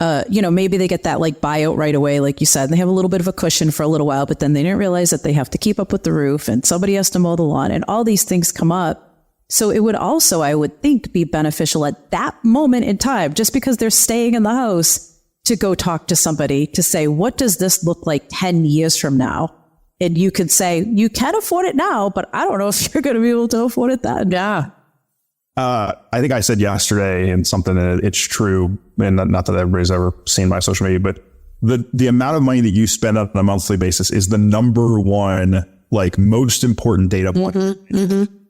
maybe they get that like buyout right away, like you said, and they have a little bit of a cushion for a little while, but then they didn't realize that they have to keep up with the roof and somebody has to mow the lawn and all these things come up. So it would also, I would think, be beneficial at that moment in time, just because they're staying in the house, to go talk to somebody to say, what does this look like 10 years from now? And you could say, you can afford it now, but I don't know if you're going to be able to afford it then. Yeah. I think I said yesterday in something that it's true, and not that everybody's ever seen my social media, but the amount of money that you spend on a monthly basis is the number one, like, most important data point.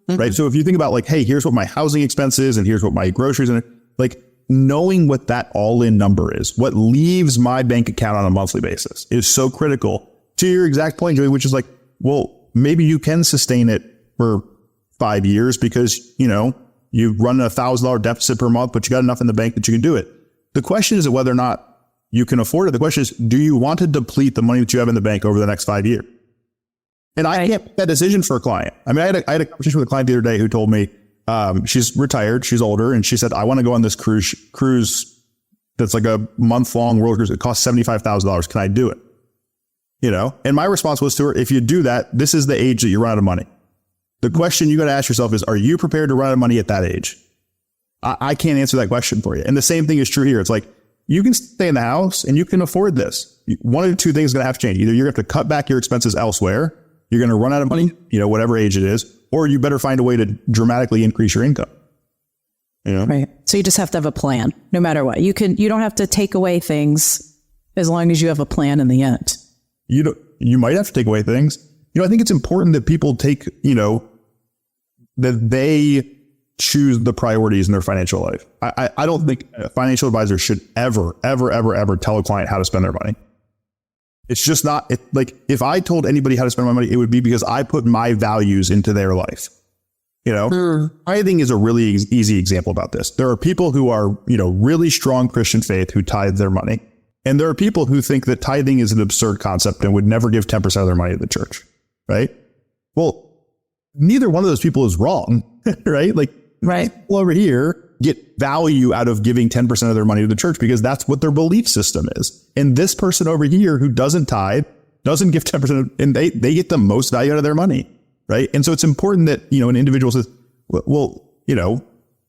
Right. So if you think about like, hey, here's what my housing expense is and here's what my groceries are, like, knowing what that all in number is, what leaves my bank account on a monthly basis, is so critical to your exact point, Joey, which is like, well, maybe you can sustain it for 5 years because, you run a $1,000 deficit per month, but you got enough in the bank that you can do it. The question isn't whether or not you can afford it. The question is, do you want to deplete the money that you have in the bank over the next 5 years? And I can't make that decision for a client. I mean, I had a conversation with a client the other day who told me, she's retired, she's older, and she said, I want to go on this cruise that's like a month-long world cruise. It costs $75,000. Can I do it? And my response was to her, if you do that, this is the age that you run out of money. The question you got to ask yourself is, are you prepared to run out of money at that age? I can't answer that question for you. And the same thing is true here. It's like, you can stay in the house and you can afford this. One of the two things is going to have to change. Either you're going to have to cut back your expenses elsewhere, you're going to run out of money, whatever age it is, or you better find a way to dramatically increase your income. Right. So you just have to have a plan, no matter what. You don't have to take away things as long as you have a plan in the end. You might have to take away things. I think it's important that people take, that they choose the priorities in their financial life. I don't think a financial advisor should ever tell a client how to spend their money. It's just not, like, if I told anybody how to spend my money, it would be because I put my values into their life. Tithing is a really easy example about this. There are people who are, really strong Christian faith who tithe their money. And there are people who think that tithing is an absurd concept and would never give 10% of their money to the church. Right? Well, neither one of those people is wrong. Right? Like, people over here get value out of giving 10% of their money to the church because that's what their belief system is. And this person over here who doesn't tithe, doesn't give 10%, and they get the most value out of their money. Right. And so it's important that, an individual says, well,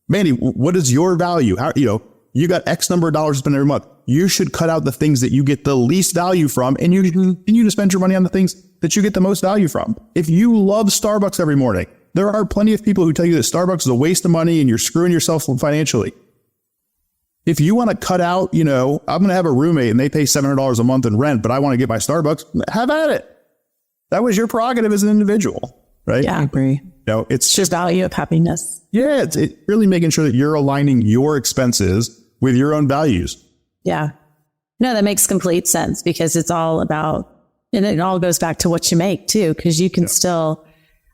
Mandy, what is your value? How, you got X number of dollars to spend every month. You should cut out the things that you get the least value from, and you continue to spend your money on the things that you get the most value from. If you love Starbucks every morning, there are plenty of people who tell you that Starbucks is a waste of money and you're screwing yourself financially. If you want to cut out, I'm going to have a roommate and they pay $700 a month in rent, but I want to get my Starbucks, have at it. That was your prerogative as an individual, right? Yeah, I agree. It's your value of happiness. Yeah, it's really making sure that you're aligning your expenses with your own values. Yeah. No, that makes complete sense because it's all about, and it all goes back to what you make too, because you can still,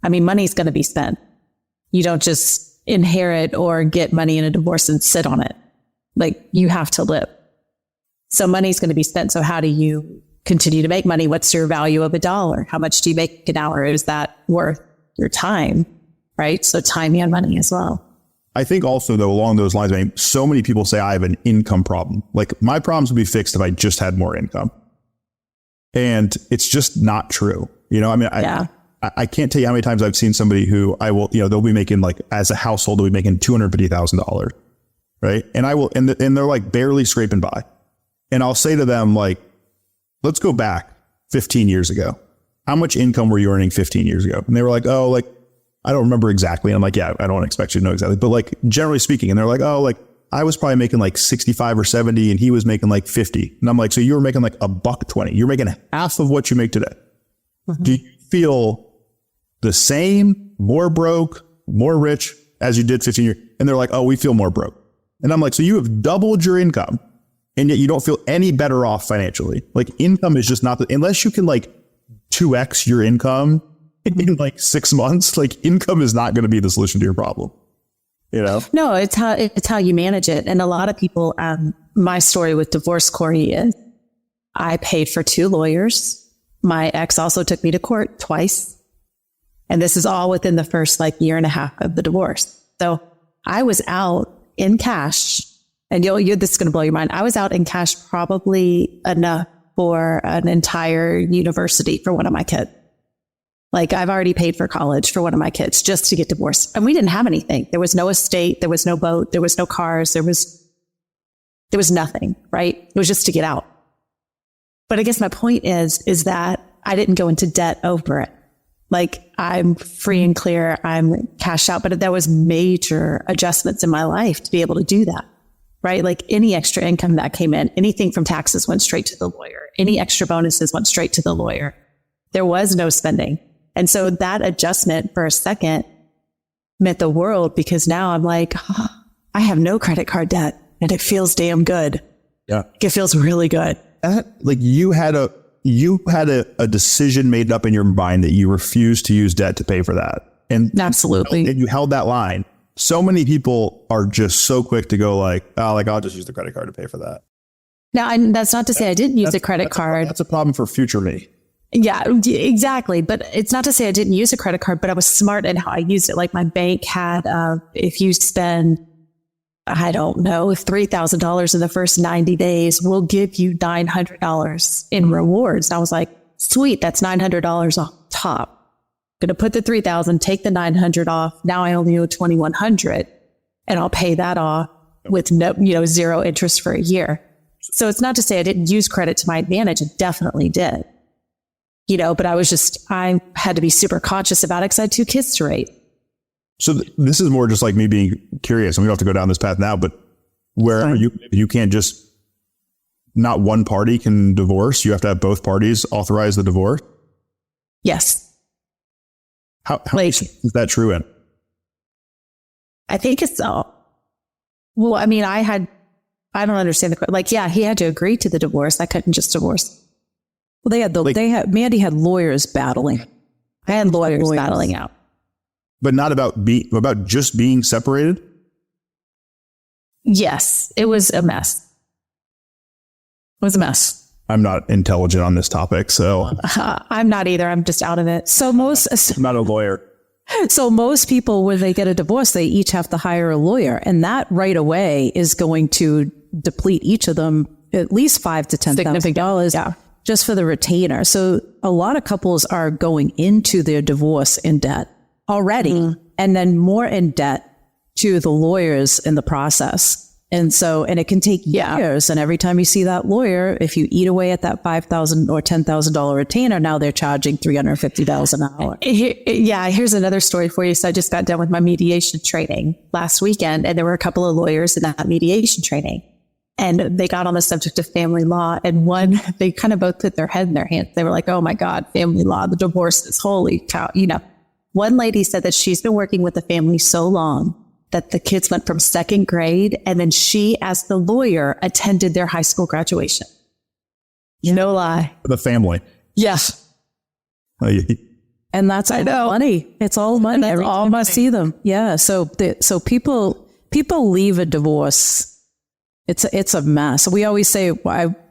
money's going to be spent. You don't just inherit or get money in a divorce and sit on it. Like, you have to live. So money's going to be spent. So how do you continue to make money? What's your value of $1? How much do you make an hour? Is that worth your time? Right? So time and money as well. I think also, though, along those lines, so many people say I have an income problem. Like, my problems would be fixed if I just had more income. And it's just not true. I can't tell you how many times I've seen somebody who they'll be making, like, as a household, they'll be making $250,000. Right. And and they're like barely scraping by. And I'll say to them, like, let's go back 15 years ago. How much income were you earning 15 years ago? And they were like, oh, like, I don't remember exactly. And I'm like, yeah, I don't expect you to know exactly. But, like, generally speaking, and they're like, oh, like, I was probably making like 65 or 70 and he was making like 50. And I'm like, so you were making like $1.20. You're making half of what you make today. Mm-hmm. Do you feel the same, more broke, more rich as you did 15 years? And they're like, oh, we feel more broke. And I'm like, so you have doubled your income and yet you don't feel any better off financially. Like income is just not unless you can like 2x your income in like 6 months, like income is not going to be the solution to your problem. You know? No, it's how you manage it. And a lot of people, my story with divorce, Cory, is I paid for 2 lawyers. My ex also took me to court twice. And this is all within the first like year and a half of the divorce. So I was out in cash, and this is going to blow your mind. I was out in cash probably enough for an entire university for one of my kids. Like I've already paid for college for one of my kids just to get divorced. And we didn't have anything. There was no estate. There was no boat. There was no cars. There was nothing, right? It was just to get out. But I guess my point is that I didn't go into debt over it. Like I'm free and clear. I'm cashed out, but there was major adjustments in my life to be able to do that, right? Like any extra income that came in, anything from taxes went straight to the lawyer. Any extra bonuses went straight to the lawyer. There was no spending. And so that adjustment for a second meant the world, because now I'm like, I have no credit card debt and it feels damn good. Yeah. It feels really good. Like you had a decision made up in your mind that you refused to use debt to pay for that. And absolutely. And you held that line. So many people are just so quick to go like, oh, like I'll just use the credit card to pay for that. Now, that's not to say I didn't use a credit card. That's a problem for future me. Yeah, exactly. But it's not to say I didn't use a credit card, but I was smart in how I used it. Like my bank had, if you spend, I don't know, $3,000 in the first 90 days, we'll give you $900 in rewards. And I was like, sweet, that's $900 off top. I'm going to put the $3,000, take the $900 off. Now I only owe $2,100, and I'll pay that off with no, zero interest for a year. So it's not to say I didn't use credit to my advantage. It definitely did. But I had to be super conscious about it because I had 2 kids to raise. So this is more just like me being curious, and we don't have to go down this path now, but where you can't just, not one party can divorce. You have to have both parties authorize the divorce. Yes. How is that true in? I think it's well, I mean, I don't understand he had to agree to the divorce. I couldn't just divorce. Well, Mandy had lawyers battling. I had lawyers battling out. But not about just being separated? Yes, it was a mess. It was a mess. I'm not intelligent on this topic, so. I'm not either. I'm just out of it. So I'm not a lawyer. So most people, when they get a divorce, they each have to hire a lawyer. And that right away is going to deplete each of them at least $5,000 to $10,000 just for the retainer. So a lot of couples are going into their divorce in debt already, and then more in debt to the lawyers in the process. And it can take years. And every time you see that lawyer, if you eat away at that $5,000 or $10,000 retainer, now they're charging $350 an hour. Here's another story for you. So I just got done with my mediation training last weekend, and there were a couple of lawyers in that mediation training, and they got on the subject of family law. And they kind of both put their head in their hands. They were like, oh my God, family law, the divorces, holy cow. One lady said that she's been working with the family so long that the kids went from 2nd grade, and then she, as the lawyer, attended their high school graduation. No lie. The family. Yes. And that's all money. It's all money. Every all must see them. Yeah. So people leave a divorce. It's a mess. We always say,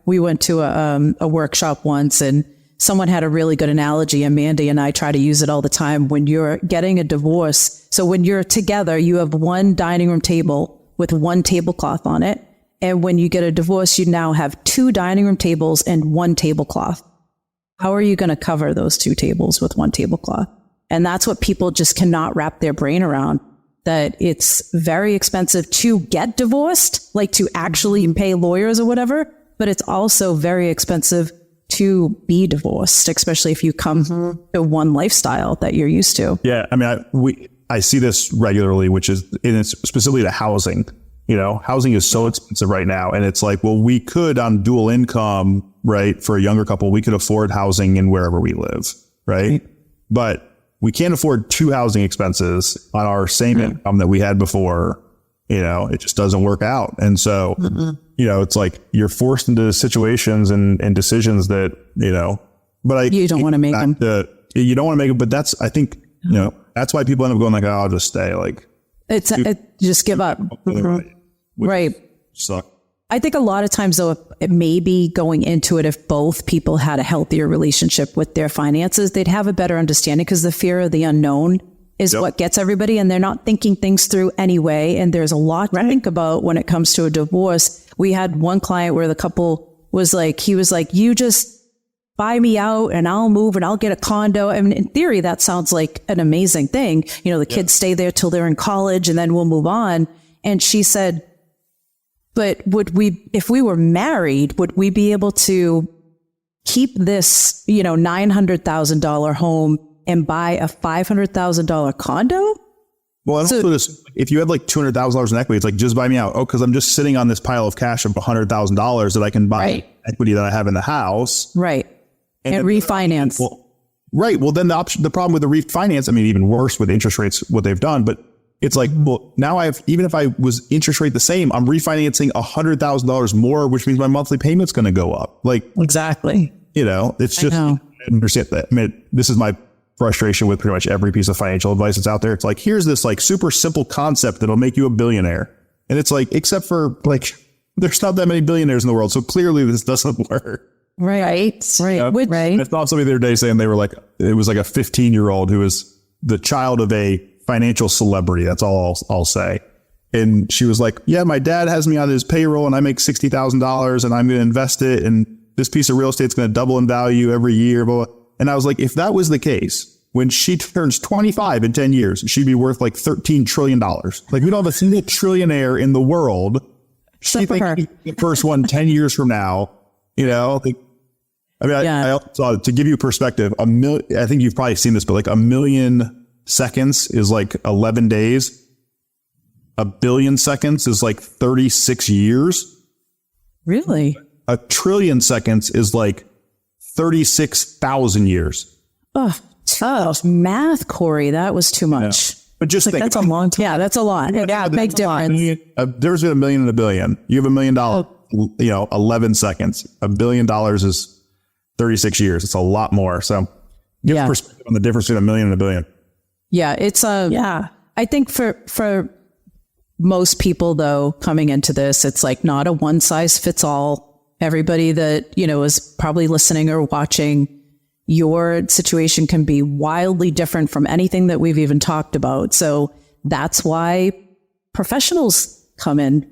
we went to a workshop once, and someone had a really good analogy, and Mandy and I try to use it all the time. When you're getting a divorce, so when you're together, you have one dining room table with one tablecloth on it. And when you get a divorce, you now have 2 dining room tables and 1 tablecloth. How are you going to cover those 2 tables with 1 tablecloth? And that's what people just cannot wrap their brain around, that it's very expensive to get divorced, like to actually pay lawyers or whatever, but it's also very expensive to be divorced, especially if you come to one lifestyle that you're used to. Yeah. I mean, I see this regularly, which is specifically to housing. Housing is so expensive right now. And it's like, well, we could on dual income, right? For a younger couple, we could afford housing in wherever we live. Right. But we can't afford 2 housing expenses on our same income that we had before. It just doesn't work out. And so it's like you're forced into situations and decisions that, but you don't want to make them. You don't want to make it, but that's, I think, that's why people end up going like, oh, I'll just stay. Like, just give up. Right. Suck. I think a lot of times, though, it may be going into it, if both people had a healthier relationship with their finances, they'd have a better understanding, because the fear of the unknown is what gets everybody, and they're not thinking things through anyway. And there's a lot to think about when it comes to a divorce. We had one client where the couple was like, he was like, you just buy me out and I'll move and I'll get a condo. I mean, in theory, that sounds like an amazing thing. The kids stay there till they're in college and then we'll move on. And she said, but if we were married, would we be able to keep this, $900,000 home and buy a $500,000 condo? Well, and also this, if you had like $200,000 in equity, it's like, just buy me out. Oh, because I'm just sitting on this pile of cash of $100,000 that I can buy equity that I have in the house. Right. And refinance. Well, then the problem with the refinance, I mean, even worse with interest rates, what they've done, but it's like, well, now even if I was interest rate the same, I'm refinancing $100,000 more, which means my monthly payment's going to go up. Like, exactly. It's just, I understand that. I mean, this is my frustration with pretty much every piece of financial advice that's out there. It's like, here's this like super simple concept that'll make you a billionaire. And it's like, except for like, there's not that many billionaires in the world. So clearly this doesn't work. Right. I saw somebody the other day saying they were like, it was like a 15-year-old who was the child of a financial celebrity. That's all I'll say. And she was like, yeah, my dad has me on his payroll and I make $60,000 and I'm going to invest it. And this piece of real estate's going to double in value every year. Blah, blah. And I was like, if that was the case, when she turns 25 in 10 years, she'd be worth like $13 trillion. Like, we don't have a single trillionaire in the world. She thinks the first one 10 years from now, I saw, to give you perspective, I think you've probably seen this, but like 1 million seconds is like 11 days. 1 billion seconds is like 36 years. Really? 1 trillion seconds is like 36,000 years. Oh, tough math, Cory. That was too much. Yeah. But just think, that's a long time. Yeah, that's a lot. Yeah, big difference. A difference between $1 million and $1 billion. You have $1 million, 11 seconds. $1 billion is 36 years. It's a lot more. So give perspective on the difference between $1 million and $1 billion. Yeah, it's I think for most people, though, coming into this, it's like not a one size fits all. Everybody that, is probably listening or watching, your situation can be wildly different from anything that we've even talked about. So that's why professionals come in.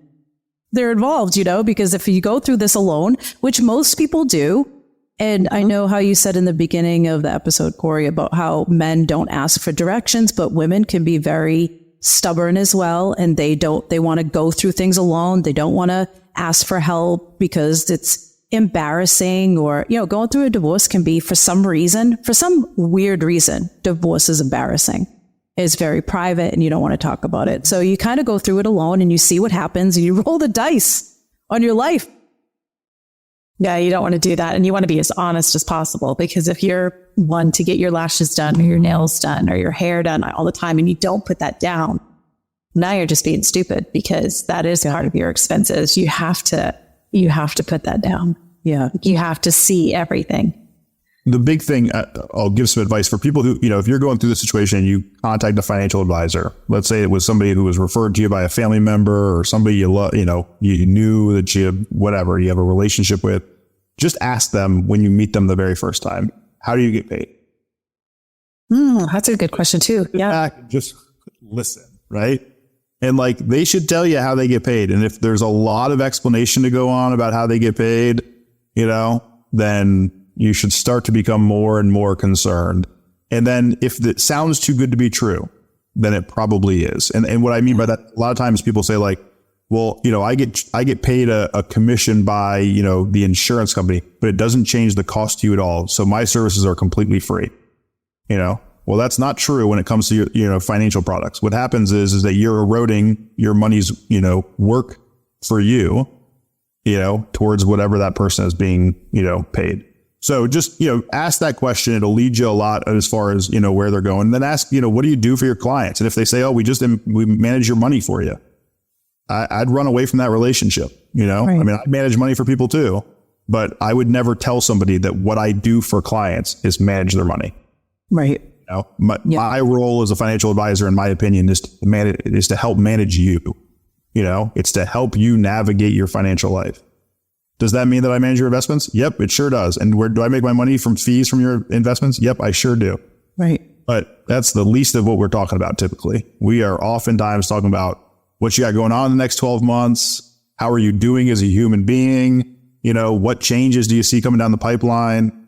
They're involved, because if you go through this alone, which most people do, and I know how you said in the beginning of the episode, Cory, about how men don't ask for directions, but women can be very stubborn as well. And they want to go through things alone. They don't want to ask for help because it's embarrassing, or, going through a divorce can be, for some weird reason, divorce is embarrassing. It's very private and you don't want to talk about it. So you kind of go through it alone and you see what happens and you roll the dice on your life. Yeah, you don't want to do that. And you want to be as honest as possible, because if you're one to get your lashes done or your nails done or your hair done all the time and you don't put that down, now you're just being stupid, because that is part of your expenses. You have to put that down. Yeah. You have to see everything. The big thing, I'll give some advice for people who, if you're going through the situation and you contact a financial advisor, let's say it was somebody who was referred to you by a family member or somebody you love, you knew that you have a relationship with, just ask them when you meet them the very first time, how do you get paid? That's a good question too. Yeah. Just listen, right? And like, they should tell you how they get paid. And if there's a lot of explanation to go on about how they get paid, then you should start to become more and more concerned. And then if it sounds too good to be true, then it probably is. And what I mean by that, a lot of times people say like, well, I get paid a commission by, the insurance company, but it doesn't change the cost to you at all. So my services are completely free. Well, that's not true when it comes to your, financial products. What happens is that you're eroding your money's, work for you, towards whatever that person is being, paid. So just, ask that question. It'll lead you a lot as far as, where they're going. And then ask, what do you do for your clients? And if they say, oh, we manage your money for you. I'd run away from that relationship. You know, Right. I mean, I manage money for people too, but I would never tell somebody that what I do for clients is manage their money. Right. You know, my role as a financial advisor, in my opinion, is to help manage you. You know, it's to help you navigate your financial life. Does that mean that I manage your investments? Yep, it sure does. And where do I make my money from fees from your investments? Yep, I sure do. Right. But that's the least of what we're talking about typically. We are oftentimes talking about what you got going on in the next 12 months. How are you doing as a human being? You know, what changes do you see coming down the pipeline?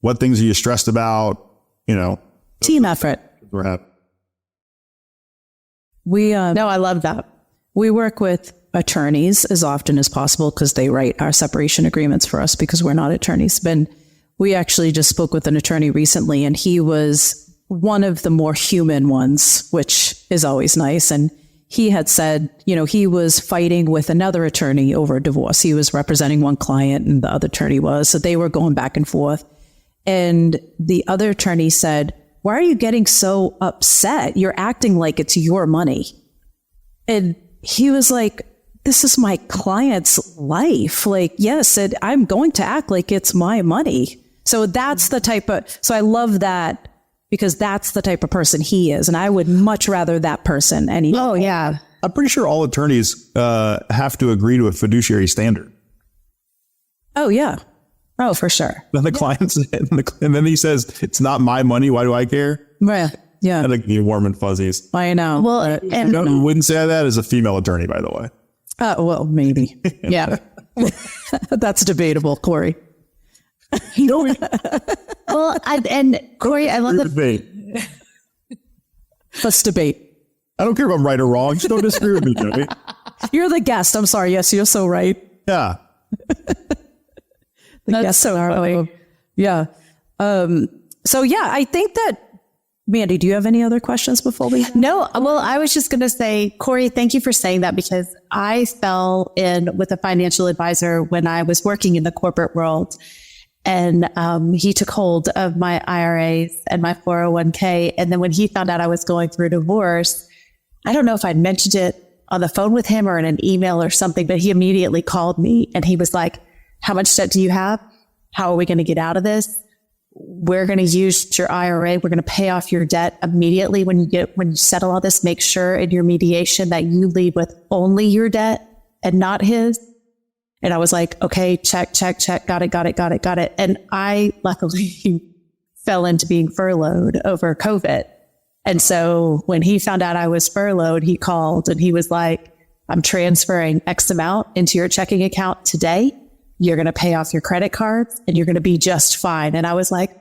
What things are you stressed about? You know, Team effort. we're having. We, No, I love that. we work with attorneys as often as possible because they write our separation agreements for us because we're not attorneys. But we actually just spoke with an attorney recently, and he was one of the more human ones, which is always nice. And he had said, you know, he was fighting with another attorney over a divorce. He was representing one client and the other attorney was. So they were going back and forth. And the other attorney said, "Why are you getting so upset? You're acting like it's your money." And he was like, "This is my client's life. Like, yes, I'm going to act like it's my money." So that's the type of, so I love that because that's the type of person he is. And I would much rather that person. Oh, yeah. I'm pretty sure all attorneys have to agree to a fiduciary standard. Oh, yeah. Oh, for sure. Then the clients, and then he says, "It's not my money. Why do I care?" Right. Yeah. I think the warm and fuzzies. I know. Well, You and know who wouldn't say that is a female attorney, by the way. Well, maybe. yeah. That's debatable, Cory. Well, and Cory, I love the Debate. Let's debate. I don't care if I'm right or wrong. Just don't disagree with me, Joey. You're the guest. I'm sorry. Yes, you're so right. Yeah. That's so funny. Yeah. So yeah, I think that, Mandy, do you have any other questions before we? No, well, I was just going to say, Cory, thank you for saying that because I fell in with a financial advisor when I was working in the corporate world. And he took hold of my IRAs and my 401k. And then when he found out I was going through a divorce, I don't know if I'd mentioned it on the phone with him or in an email or something, but he immediately called me and he was like, "How much debt do you have? How are we going to get out of this? We're going to use your IRA. We're going to pay off your debt immediately when you settle all this. Make sure in your mediation that you leave with only your debt and not his." And I was like, "Okay, check. Got it. And I luckily fell into being furloughed over COVID. And so when he found out I was furloughed, he called and he was like, "I'm transferring X amount into your checking account today. You're going to pay off your credit cards and you're going to be just fine." And I was like,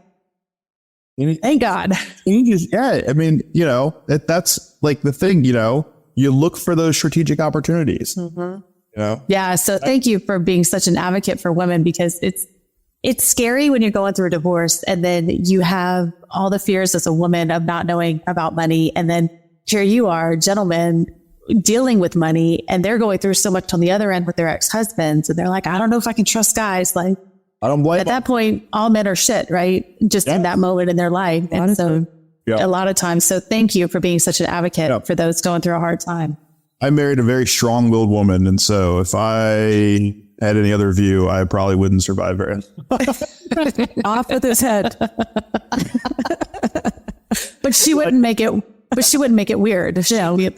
thank God. Yeah. I mean, you know, that's like the thing, you know, you look for those strategic opportunities. You know? Yeah. So thank you for being such an advocate for women because it's scary when you're going through a divorce and then you have all the fears as a woman of not knowing about money. And then here you are, gentlemen, dealing with money and they're going through so much on the other end with their ex-husbands. And they're like, "I don't know if I can trust guys." Like I don't blame at that point, all men are shit, right? Just in that moment in their life. And so a lot of times. So thank you for being such an advocate for those going through a hard time. I married a very strong-willed woman. And so if I had any other view, I probably wouldn't survive very long. Off with his head. But she wouldn't make it. But she wouldn't make it weird. No, yeah.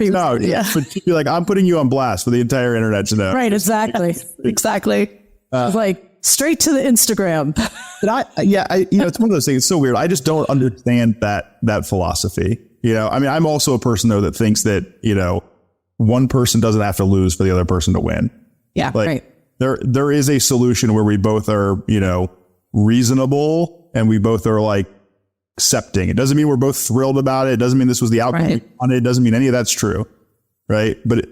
But she'd be like, "I'm putting you on blast for the entire internet to know." Right. Exactly. Exactly. Like straight to the Instagram. But you know, it's one of those things. It's so weird. I just don't understand that philosophy. You know, I mean, I'm also a person though that thinks that, you know, one person doesn't have to lose for the other person to win. Yeah. Like, right. There is a solution where we both are, you know, reasonable and we both are like accepting. It doesn't mean we're both thrilled about it. It doesn't mean this was the outcome we wanted. It doesn't mean any of that's true. Right. But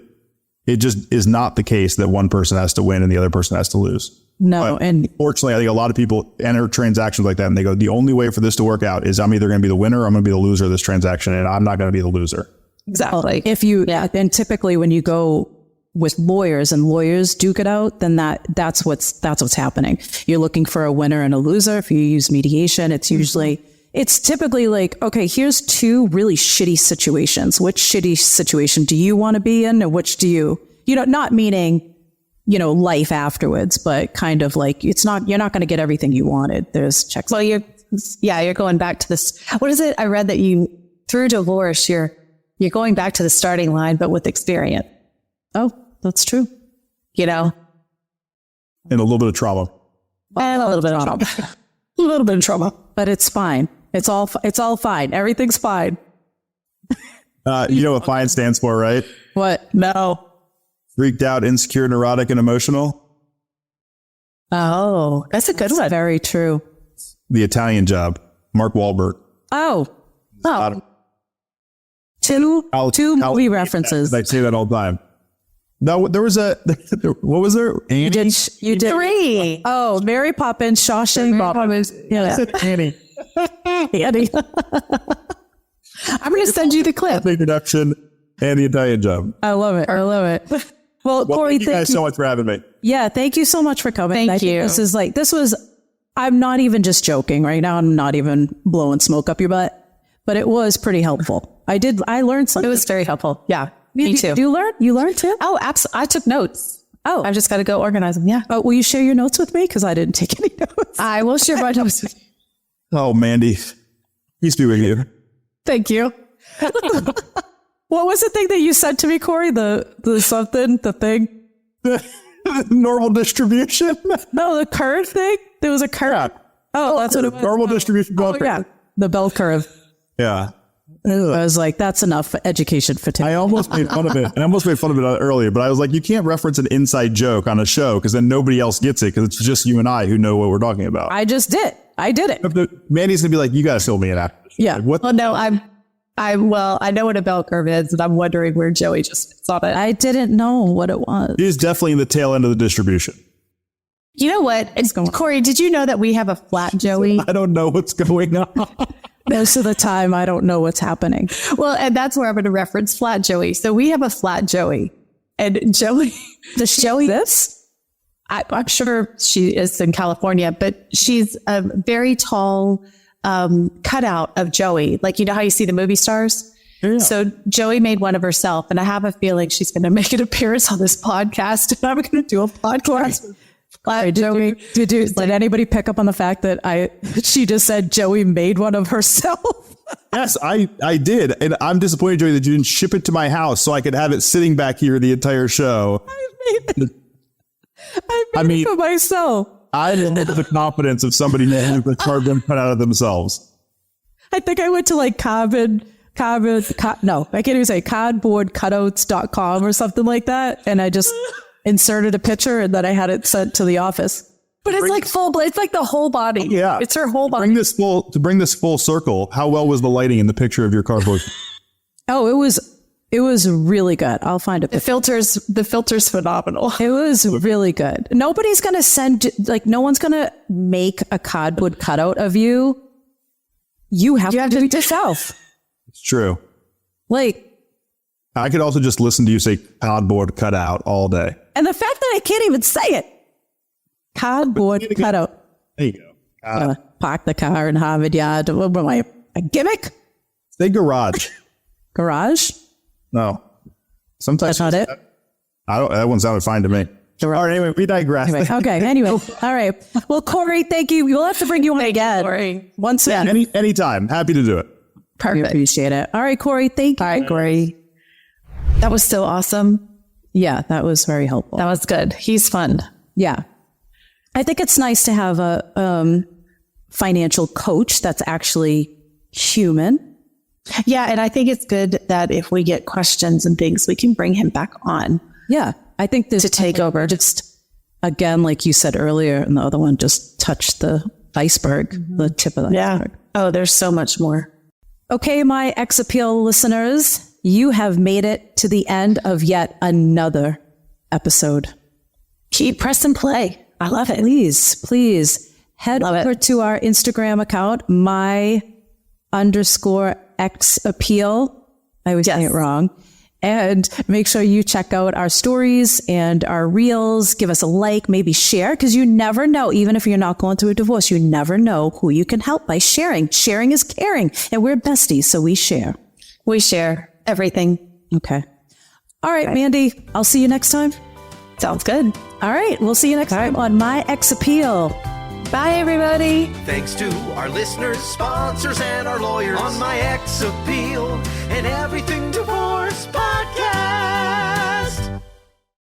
it just is not the case that one person has to win and the other person has to lose. No. But and fortunately, I think a lot of people enter transactions like that and they go, the only way for this to work out is I'm either going to be the winner or I'm going to be the loser of this transaction. And I'm not going to be the loser. Exactly. if you, and typically when you go with lawyers and lawyers duke it out, then that's what's happening. You're looking for a winner and a loser. If you use mediation, it's typically like, okay, here's two really shitty situations. Which shitty situation do you want to be in, or which do you? not meaning, life afterwards, but kind of like you're not going to get everything you wanted. There's checks. Well, you're going back to this. What is it? I read that through divorce, you're going back to the starting line, but with experience. Oh, that's true. And a little bit of trauma. a little bit of trauma. A little bit of trauma. But it's fine. It's all fine. Everything's fine. You know what FINE stands for, right? What? No. Freaked out, insecure, neurotic, and emotional. Oh, that's a good one. Very true. The Italian Job. Mark Wahlberg. Oh. Two movie references. I say that all the time. No, there was what was there? Annie? You did 3. Oh, Mary Poppins, Shawshank Bob. Yeah. Annie. Annie. I'm going to send you the clip. Introduction and the Italian Job. I love it. Well, Cory, thank you guys so much for having me. Yeah, thank you so much for coming. Thank you. I'm not even just joking right now. I'm not even blowing smoke up your butt, but it was pretty helpful. I learned something. It was very helpful. Yeah, me too. You learned too? Oh, absolutely. I took notes. Oh, I've just got to go organize them. Yeah. Oh, will you share your notes with me? Because I didn't take any notes. I will share my notes. Oh, Mandy. Peace be with you. Thank you. What was the thing that you said to me, Cory? The thing? Normal distribution? No, the curve thing? There was a curve. Yeah. Oh, that's what it was. Normal distribution. Yeah, the bell curve. Yeah. I was like, that's enough education for today. I almost made fun of it. And I almost made fun of it earlier, but I was like, you can't reference an inside joke on a show because then nobody else gets it because it's just you and I who know what we're talking about. I just did. I did it. Mandy's going to be like, you got to fill me in after. Yeah. Like, what? Well, no, I know what a bell curve is, and I'm wondering where Joey just fits on it. I didn't know what it was. It is definitely in the tail end of the distribution. You know what? Cory, did you know that we have a flat Joey? I don't know what's going on. Most of the time, I don't know what's happening. Well, and that's where I'm going to reference flat Joey. So we have a flat Joey, and Joey, This? I'm sure she is in California, but she's a very tall cutout of Joey. Like, you know how you see the movie stars? Yeah. So Joey made one of herself, and I have a feeling she's going to make an appearance on this podcast, and I'm going to do a podcast with flat Joey. Did anybody pick up on the fact that she just said Joey made one of herself? Yes, I did. And I'm disappointed, Joey, that you didn't ship it to my house so I could have it sitting back here the entire show. I made it for myself. I didn't have the confidence of somebody who could carve them cut out of themselves. I think I went to like cardboardcutouts.com or something like that. And I just inserted a picture and then I had it sent to the office. But it's like it's like the whole body. Yeah. It's her whole body. To bring this full circle, how well was the lighting in the picture of your cardboard? Oh, it was really good. I'll find a picture. The filter's phenomenal. It was really good. Nobody's going to no one's going to make a cardboard cutout of you. You have to do it yourself. It's true. Like, I could also just listen to you say cardboard cutout all day. and the fact that I can't even say it. Cardboard cutout. There you go. Park the car in Harvard Yard. What am I, a gimmick? Say garage. Garage? No. Sometimes That's not it? that one sounded fine to me. All right, anyway, we digress. Anyway. All right. Well, Cory, thank you. We'll have to bring you on again. Cory. Once again. Anytime. Happy to do it. We Perfect. appreciate it. All right, Cory, thank you. All right, Cory. That was so awesome. Yeah, that was very helpful. That was good. He's fun. Yeah. I think it's nice to have a financial coach that's actually human. Yeah, and I think it's good that if we get questions and things, we can bring him back on. Yeah. I think this to take over. Just, again, like you said earlier, and the other one just touched the iceberg, the tip of the iceberg. Oh, there's so much more. Okay, my X Appeal listeners, you have made it to the end of yet another episode. Keep press and play. I love it. Please head over to our Instagram account, my_X Appeal. I always say it wrong. And make sure you check out our stories and our reels. Give us a like, maybe share, because you never know, even if you're not going through a divorce, you never know who you can help by sharing. Sharing is caring, and we're besties, so we share. We share everything. Okay. All right, Mandy, I'll see you next time. Sounds good. All right, we'll see you next time on My Ex Appeal. Bye, everybody. Thanks to our listeners, sponsors, and our lawyers on My Ex Appeal and Everything Divorce Podcast.